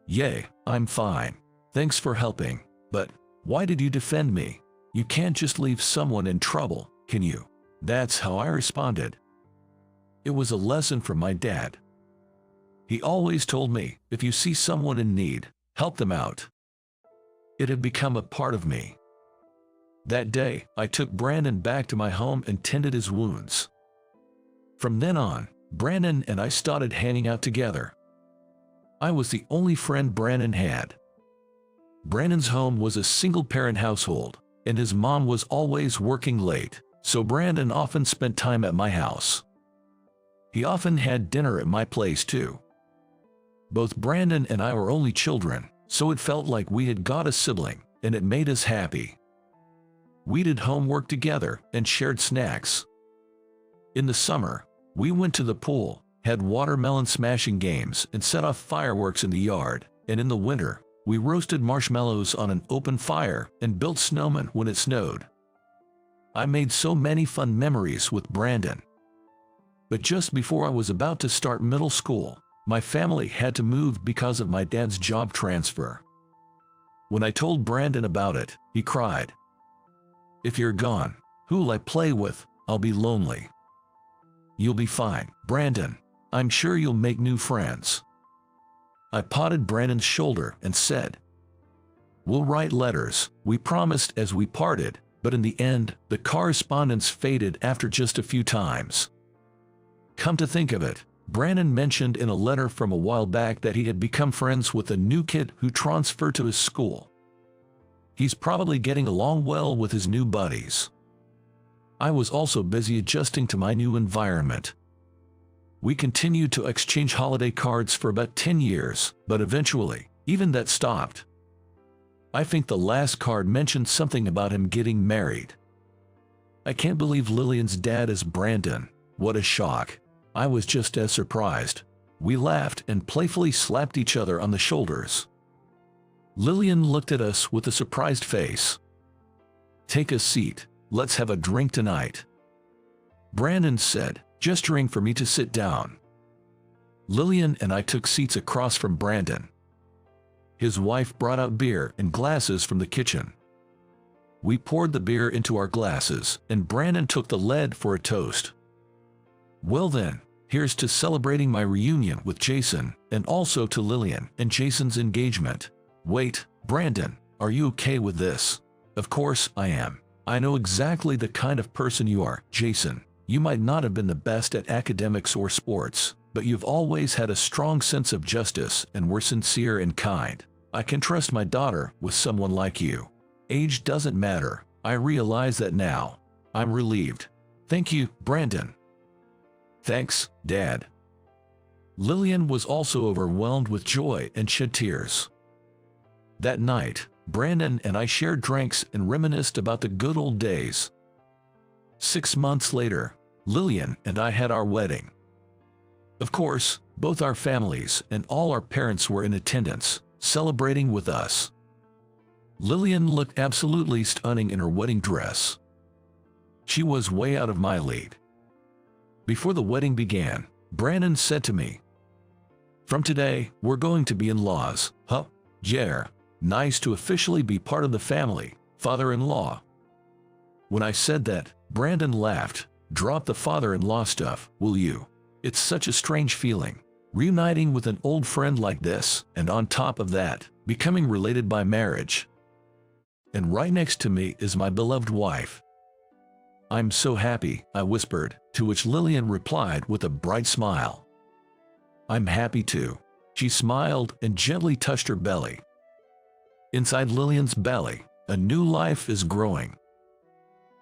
"Yay, I'm fine. Thanks for helping. But why did you defend me? You can't just leave someone in trouble, can you?" That's how I responded. It was a lesson from my dad. He always told me, if you see someone in need, help them out. It had become a part of me. That day, I took Brandon back to my home and tended his wounds. From then on, Brandon and I started hanging out together. I was the only friend Brandon had. Brandon's home was a single-parent household, and his mom was always working late, so Brandon often spent time at my house. He often had dinner at my place too. Both Brandon and I were only children, so it felt like we had got a sibling, and it made us happy. We did homework together and shared snacks. In the summer, we went to the pool, had watermelon smashing games, and set off fireworks in the yard, and in the winter, we roasted marshmallows on an open fire and built snowmen when it snowed. I made so many fun memories with Brandon. But just before I was about to start middle school, my family had to move because of my dad's job transfer. When I told Brandon about it, he cried, "If you're gone, who'll I play with? I'll be lonely." "You'll be fine, Brandon. I'm sure you'll make new friends." I patted Brandon's shoulder and said, "We'll write letters, we promised as we parted," but in the end, the correspondence faded after just a few times. Come to think of it, Brandon mentioned in a letter from a while back that he had become friends with a new kid who transferred to his school. He's probably getting along well with his new buddies. I was also busy adjusting to my new environment. We continued to exchange holiday cards for about 10 years, but eventually, even that stopped. I think the last card mentioned something about him getting married. I can't believe Lillian's dad is Brandon. What a shock. I was just as surprised. We laughed and playfully slapped each other on the shoulders. Lillian looked at us with a surprised face. "Take a seat. Let's have a drink tonight," Brandon said, gesturing for me to sit down. Lillian and I took seats across from Brandon. His wife brought out beer and glasses from the kitchen. We poured the beer into our glasses, and Brandon took the lead for a toast. "Well then, here's to celebrating my reunion with Jason, and also to Lillian and Jason's engagement." "Wait, Brandon, are you okay with this?" "Of course I am. I know exactly the kind of person you are, Jason. You might not have been the best at academics or sports, but you've always had a strong sense of justice and were sincere and kind. I can trust my daughter with someone like you. Age doesn't matter. I realize that now. I'm relieved. Thank you, Brandon." "Thanks, Dad." Lillian was also overwhelmed with joy and shed tears. That night, Brandon and I shared drinks and reminisced about the good old days. 6 months later, Lillian and I had our wedding. Of course, both our families and all our parents were in attendance, celebrating with us. Lillian looked absolutely stunning in her wedding dress. She was way out of my league. Before the wedding began, Brandon said to me, "From today, we're going to be in-laws, huh? Yeah, nice to officially be part of the family, father-in-law." When I said that, Brandon laughed. "Drop the father-in-law stuff, will you? It's such a strange feeling, reuniting with an old friend like this, and on top of that, becoming related by marriage. And right next to me is my beloved wife." "I'm so happy," I whispered, to which Lillian replied with a bright smile. "I'm happy too." She smiled and gently touched her belly. Inside Lillian's belly, a new life is growing.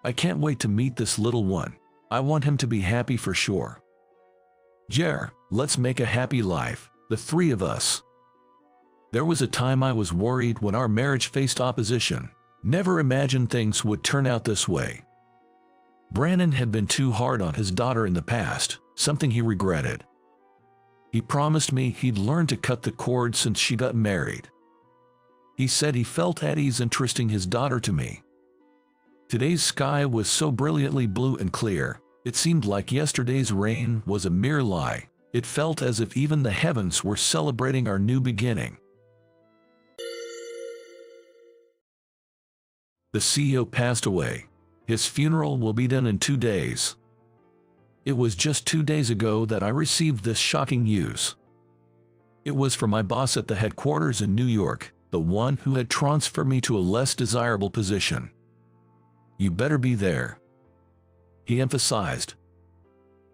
I can't wait to meet this little one. I want him to be happy for sure. Yeah, let's make a happy life, the three of us. There was a time I was worried when our marriage faced opposition. Never imagined things would turn out this way. Brandon had been too hard on his daughter in the past, something he regretted. He promised me he'd learn to cut the cord since she got married. He said he felt at ease entrusting his daughter to me. Today's sky was so brilliantly blue and clear, it seemed like yesterday's rain was a mere lie. It felt as if even the heavens were celebrating our new beginning. The CEO passed away. His funeral will be done in 2 days. It was just 2 days ago that I received this shocking news. It was from my boss at the headquarters in New York, the one who had transferred me to a less desirable position. "You better be there," he emphasized.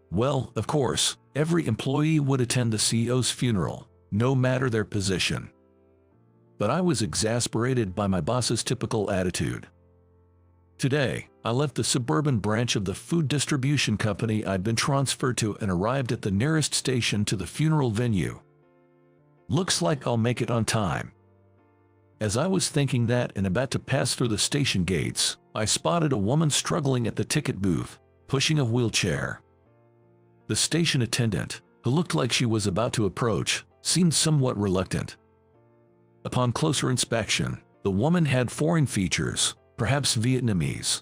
Well, of course, every employee would attend the CEO's funeral, no matter their position. But I was exasperated by my boss's typical attitude. Today, I left the suburban branch of the food distribution company I'd been transferred to and arrived at the nearest station to the funeral venue. Looks like I'll make it on time. As I was thinking that and about to pass through the station gates, I spotted a woman struggling at the ticket booth, pushing a wheelchair. The station attendant, who looked like she was about to approach, seemed somewhat reluctant. Upon closer inspection, the woman had foreign features, perhaps Vietnamese.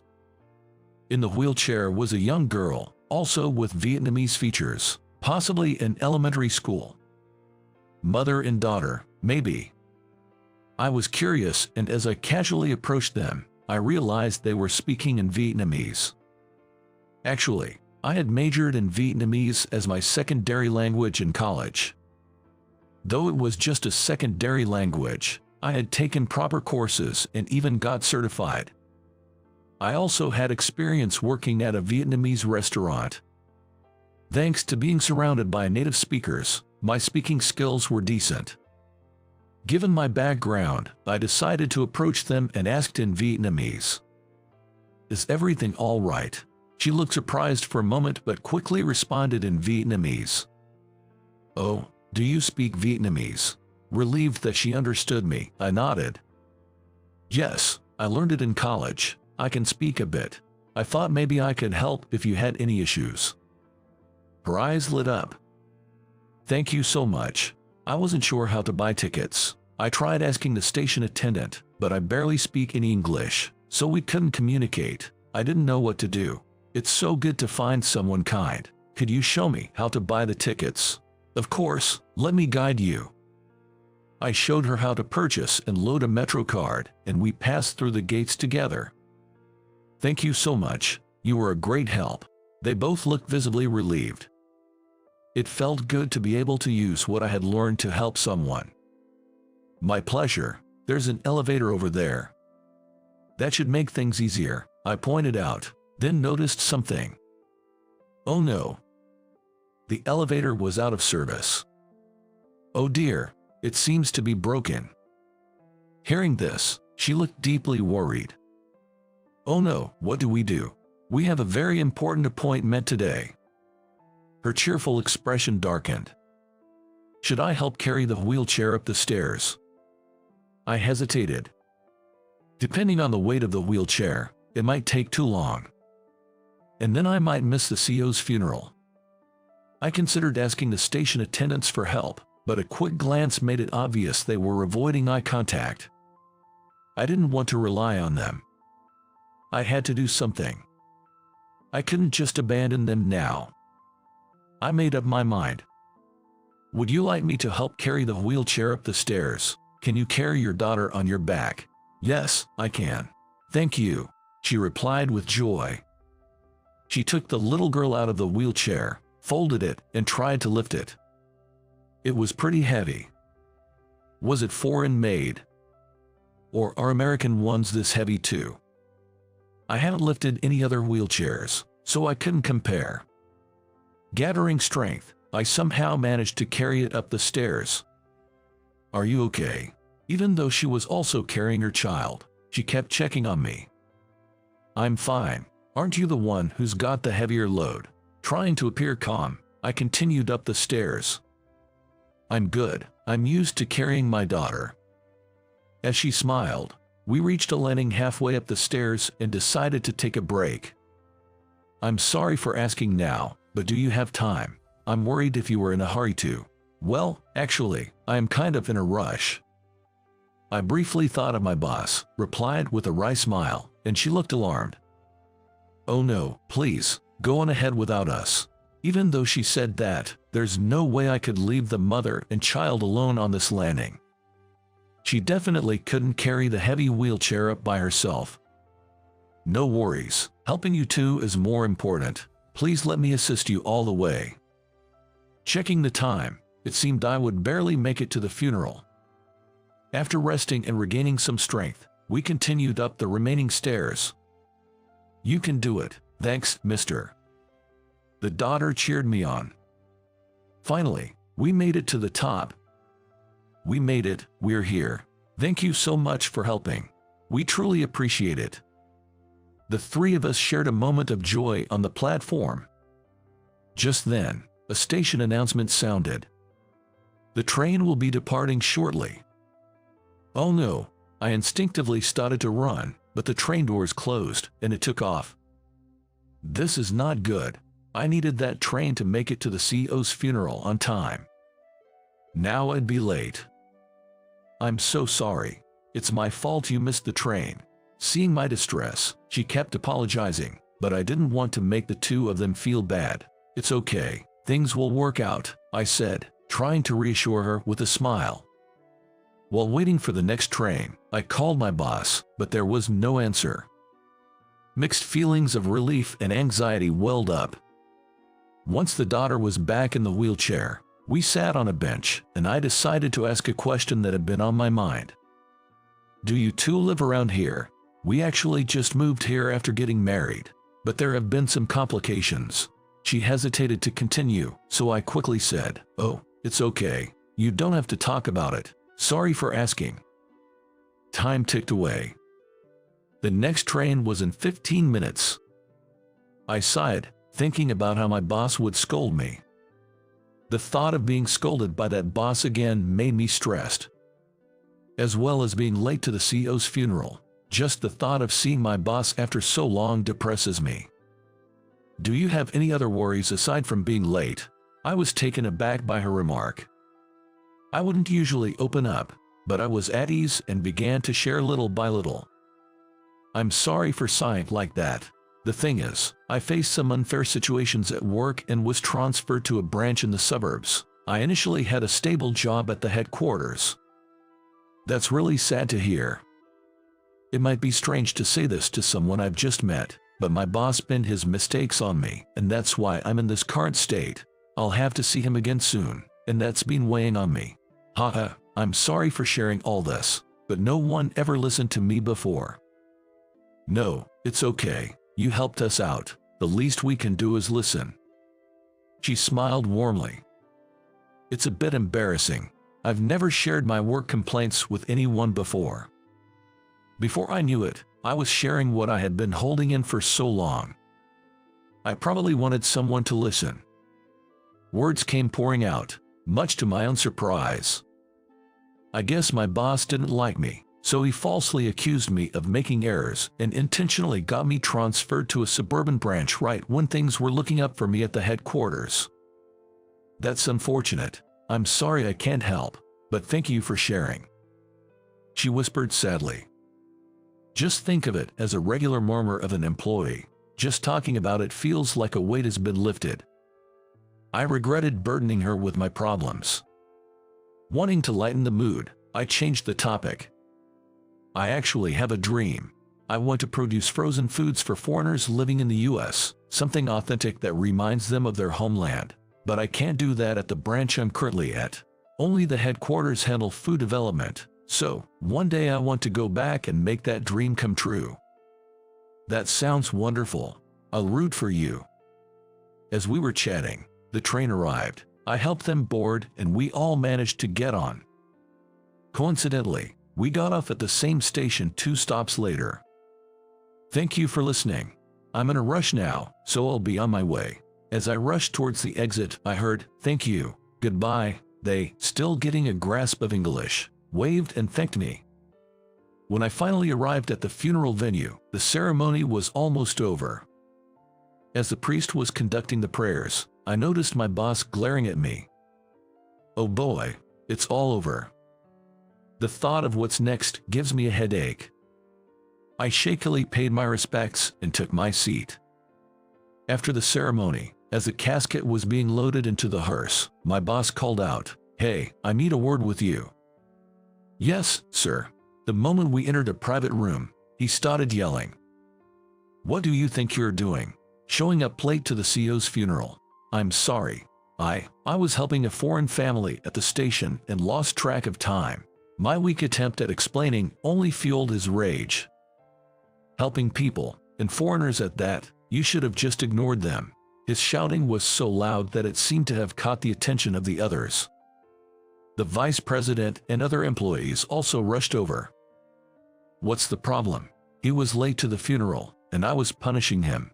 In the wheelchair was a young girl, also with Vietnamese features, possibly in elementary school. Mother and daughter, maybe. I was curious, and as I casually approached them, I realized they were speaking in Vietnamese. Actually, I had majored in Vietnamese as my secondary language in college. Though it was just a secondary language, I had taken proper courses and even got certified. I also had experience working at a Vietnamese restaurant. Thanks to being surrounded by native speakers, my speaking skills were decent. Given my background, I decided to approach them and asked in Vietnamese, "Is everything all right?" She looked surprised for a moment but quickly responded in Vietnamese. "Oh, do you speak Vietnamese?" Relieved that she understood me, I nodded. "Yes, I learned it in college. I can speak a bit. I thought maybe I could help if you had any issues." Her eyes lit up. "Thank you so much. I wasn't sure how to buy tickets. I tried asking the station attendant, but I barely speak any English, so we couldn't communicate. I didn't know what to do. It's so good to find someone kind. Could you show me how to buy the tickets?" "Of course, let me guide you." I showed her how to purchase and load a Metro card, and we passed through the gates together. "Thank you so much. You were a great help." They both looked visibly relieved. It felt good to be able to use what I had learned to help someone. "My pleasure. There's an elevator over there." "That should make things easier," I pointed out, then noticed something. Oh no. The elevator was out of service. "Oh dear, it seems to be broken." Hearing this, she looked deeply worried. "Oh no, what do we do? We have a very important appointment today." Her cheerful expression darkened. "Should I help carry the wheelchair up the stairs?" I hesitated. Depending on the weight of the wheelchair, it might take too long. And then I might miss the CO's funeral. I considered asking the station attendants for help, but a quick glance made it obvious they were avoiding eye contact. I didn't want to rely on them. I had to do something. I couldn't just abandon them now. I made up my mind. "Would you like me to help carry the wheelchair up the stairs? Can you carry your daughter on your back?" "Yes, I can. Thank you," she replied with joy. She took the little girl out of the wheelchair, folded it, and tried to lift it. It was pretty heavy. Was it foreign made? Or are American ones this heavy too? I haven't lifted any other wheelchairs, so I couldn't compare. Gathering strength, I somehow managed to carry it up the stairs. "Are you okay?" Even though she was also carrying her child, she kept checking on me. "I'm fine. Aren't you the one who's got the heavier load?" Trying to appear calm, I continued up the stairs. "I'm good. I'm used to carrying my daughter." As she smiled, we reached a landing halfway up the stairs and decided to take a break. "I'm sorry for asking now, but do you have time? I'm worried if you were in a hurry to." "Well, actually, I am kind of in a rush." I briefly thought of my boss, replied with a wry smile, and she looked alarmed. "Oh no, please, go on ahead without us." Even though she said that, there's no way I could leave the mother and child alone on this landing. She definitely couldn't carry the heavy wheelchair up by herself. "No worries, helping you too is more important. Please let me assist you all the way." Checking the time, it seemed I would barely make it to the funeral. After resting and regaining some strength, we continued up the remaining stairs. "You can do it, thanks, mister." The daughter cheered me on. Finally, we made it to the top. "We made it, we're here. Thank you so much for helping. We truly appreciate it." The three of us shared a moment of joy on the platform. Just then, a station announcement sounded. The train will be departing shortly. Oh no, I instinctively started to run, but the train doors closed and it took off. This is not good. I needed that train to make it to the CEO's funeral on time. Now I'd be late. I'm so sorry. It's my fault you missed the train. Seeing my distress, she kept apologizing, but I didn't want to make the two of them feel bad. It's okay. Things will work out, I said, trying to reassure her with a smile. While waiting for the next train, I called my boss, but there was no answer. Mixed feelings of relief and anxiety welled up. Once the daughter was back in the wheelchair, we sat on a bench, and I decided to ask a question that had been on my mind. Do you two live around here? We actually just moved here after getting married, but there have been some complications. She hesitated to continue, so I quickly said, "Oh, it's okay. You don't have to talk about it. Sorry for asking." Time ticked away. The next train was in 15 minutes. I sighed, thinking about how my boss would scold me. The thought of being scolded by that boss again made me stressed. As well as being late to the CEO's funeral, just the thought of seeing my boss after so long depresses me. Do you have any other worries aside from being late? I was taken aback by her remark. I wouldn't usually open up, but I was at ease and began to share little by little. I'm sorry for sighing like that. The thing is, I faced some unfair situations at work and was transferred to a branch in the suburbs. I initially had a stable job at the headquarters. That's really sad to hear. It might be strange to say this to someone I've just met, but my boss pinned his mistakes on me, and that's why I'm in this current state. I'll have to see him again soon, and that's been weighing on me. Haha, I'm sorry for sharing all this, but no one ever listened to me before. No, it's okay. You helped us out. The least we can do is listen. She smiled warmly. It's a bit embarrassing. I've never shared my work complaints with anyone before. Before I knew it, I was sharing what I had been holding in for so long. I probably wanted someone to listen. Words came pouring out, much to my own surprise. I guess my boss didn't like me, so he falsely accused me of making errors and intentionally got me transferred to a suburban branch right when things were looking up for me at the headquarters. That's unfortunate. I'm sorry I can't help, but thank you for sharing. She whispered sadly. Just think of it as a regular murmur of an employee. Just talking about it feels like a weight has been lifted. I regretted burdening her with my problems. Wanting to lighten the mood, I changed the topic. I actually have a dream. I want to produce frozen foods for foreigners living in the US, something authentic that reminds them of their homeland. But I can't do that at the branch I'm currently at. Only the headquarters handle food development, so one day I want to go back and make that dream come true. That sounds wonderful. I'll root for you. As we were chatting, the train arrived. I helped them board and we all managed to get on. Coincidentally, we got off at the same station 2 stops later. Thank you for listening. I'm in a rush now, so I'll be on my way. As I rushed towards the exit, I heard, "Thank you, goodbye." They, still getting a grasp of English, waved and thanked me. When I finally arrived at the funeral venue, the ceremony was almost over. As the priest was conducting the prayers, I noticed my boss glaring at me. Oh boy, it's all over. The thought of what's next gives me a headache. I shakily paid my respects and took my seat. After the ceremony, as the casket was being loaded into the hearse, my boss called out, "Hey, I need a word with you." "Yes, sir." The moment we entered a private room, he started yelling. "What do you think you're doing? Showing up late to the CEO's funeral?" "I'm sorry. I was helping a foreign family at the station and lost track of time." My weak attempt at explaining only fueled his rage. "Helping people, and foreigners at that, you should have just ignored them." His shouting was so loud that it seemed to have caught the attention of the others. The vice president and other employees also rushed over. "What's the problem? He was late to the funeral. and I was punishing him.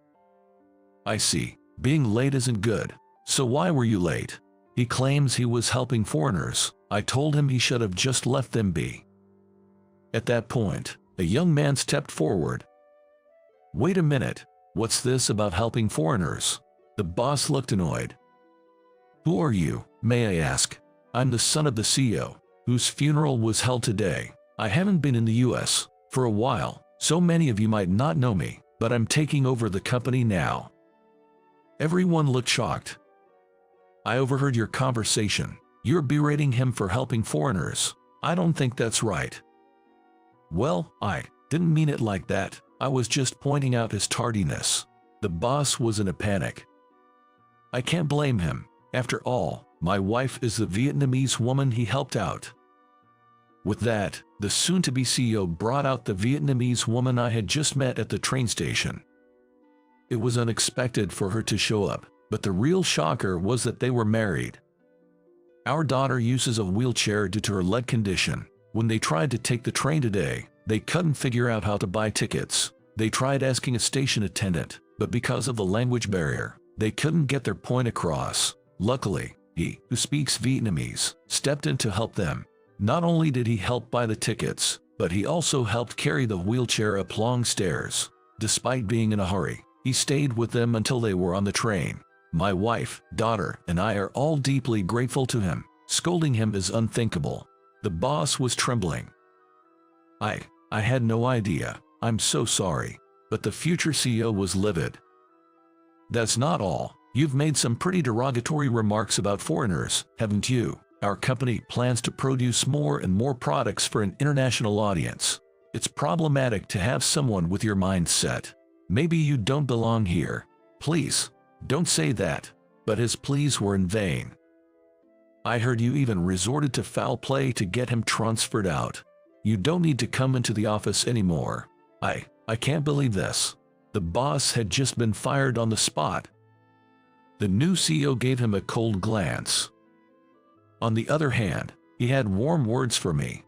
I see. Being late isn't good. So why were you late? He claims he was helping foreigners. I told him he should have just left them be. At that point, a young man stepped forward. Wait a minute, what's this about helping foreigners? The boss looked annoyed. Who are you, may I ask? I'm the son of the CEO, whose funeral was held today. I haven't been in the US for a while, so many of you might not know me, but I'm taking over the company now. Everyone looked shocked. I overheard your conversation. You're berating him for helping foreigners. I don't think that's right. Well, I didn't mean it like that. I was just pointing out his tardiness. The boss was in a panic. I can't blame him. After all, my wife is the Vietnamese woman he helped out. With that, the soon-to-be CEO brought out the Vietnamese woman I had just met at the train station. It was unexpected for her to show up, but the real shocker was that they were married. Our daughter uses a wheelchair due to her leg condition. When they tried to take the train today, they couldn't figure out how to buy tickets. They tried asking a station attendant, but because of the language barrier, they couldn't get their point across. Luckily, he, who speaks Vietnamese, stepped in to help them. Not only did he help buy the tickets, but he also helped carry the wheelchair up long stairs. Despite being in a hurry, he stayed with them until they were on the train. My wife, daughter, and I are all deeply grateful to him. Scolding him is unthinkable. The boss was trembling. I had no idea. I'm so sorry. But the future CEO was livid. That's not all. You've made some pretty derogatory remarks about foreigners, haven't you? Our company plans to produce more and more products for an international audience. It's problematic to have someone with your mindset. Maybe you don't belong here. Please, don't say that. But his pleas were in vain. I heard you even resorted to foul play to get him transferred out. You don't need to come into the office anymore. I can't believe this. The boss had just been fired on the spot. The new CEO gave him a cold glance. On the other hand, he had warm words for me.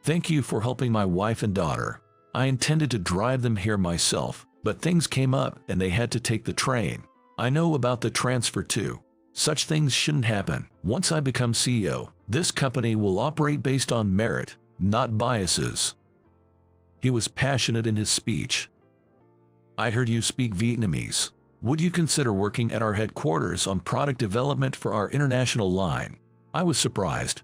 Thank you for helping my wife and daughter. I intended to drive them here myself, but things came up and they had to take the train. I know about the transfer too. Such things shouldn't happen. Once I become CEO, this company will operate based on merit, not biases. He was passionate in his speech. I heard you speak Vietnamese. Would you consider working at our headquarters on product development for our international line? I was surprised.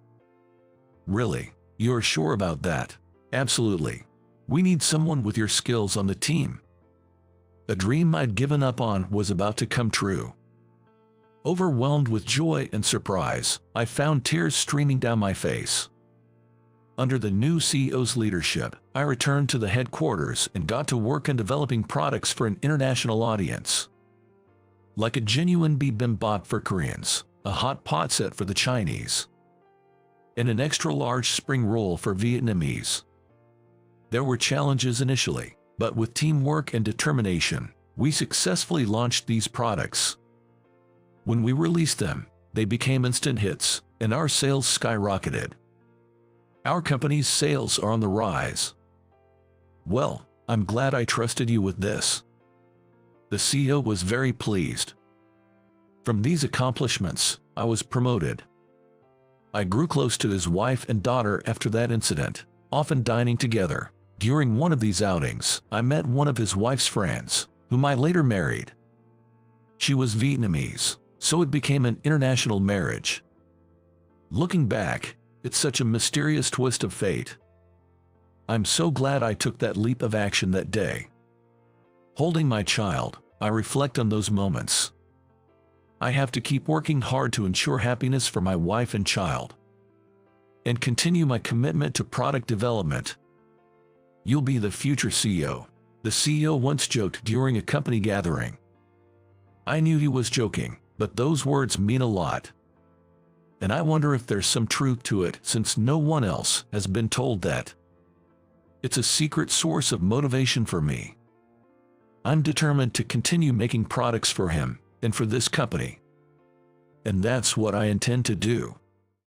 Really? You're sure about that? Absolutely. We need someone with your skills on the team. A dream I'd given up on was about to come true. Overwhelmed with joy and surprise, I found tears streaming down my face. Under the new CEO's leadership, I returned to the headquarters and got to work on developing products for an international audience. Like a genuine bibimbap for Koreans, a hot pot set for the Chinese, and an extra-large spring roll for Vietnamese. There were challenges initially, but with teamwork and determination, we successfully launched these products. When we released them, they became instant hits, and our sales skyrocketed. Our company's sales are on the rise. Well, I'm glad I trusted you with this. The CEO was very pleased. From these accomplishments, I was promoted. I grew close to his wife and daughter after that incident, often dining together. During one of these outings, I met one of his wife's friends, whom I later married. She was Vietnamese, so it became an international marriage. Looking back, it's such a mysterious twist of fate. I'm so glad I took that leap of action that day. Holding my child, I reflect on those moments. I have to keep working hard to ensure happiness for my wife and child, and continue my commitment to product development. You'll be the future CEO, the CEO once joked during a company gathering. I knew he was joking, but those words mean a lot. And I wonder if there's some truth to it, since no one else has been told that. It's a secret source of motivation for me. I'm determined to continue making products for him and for this company. And that's what I intend to do.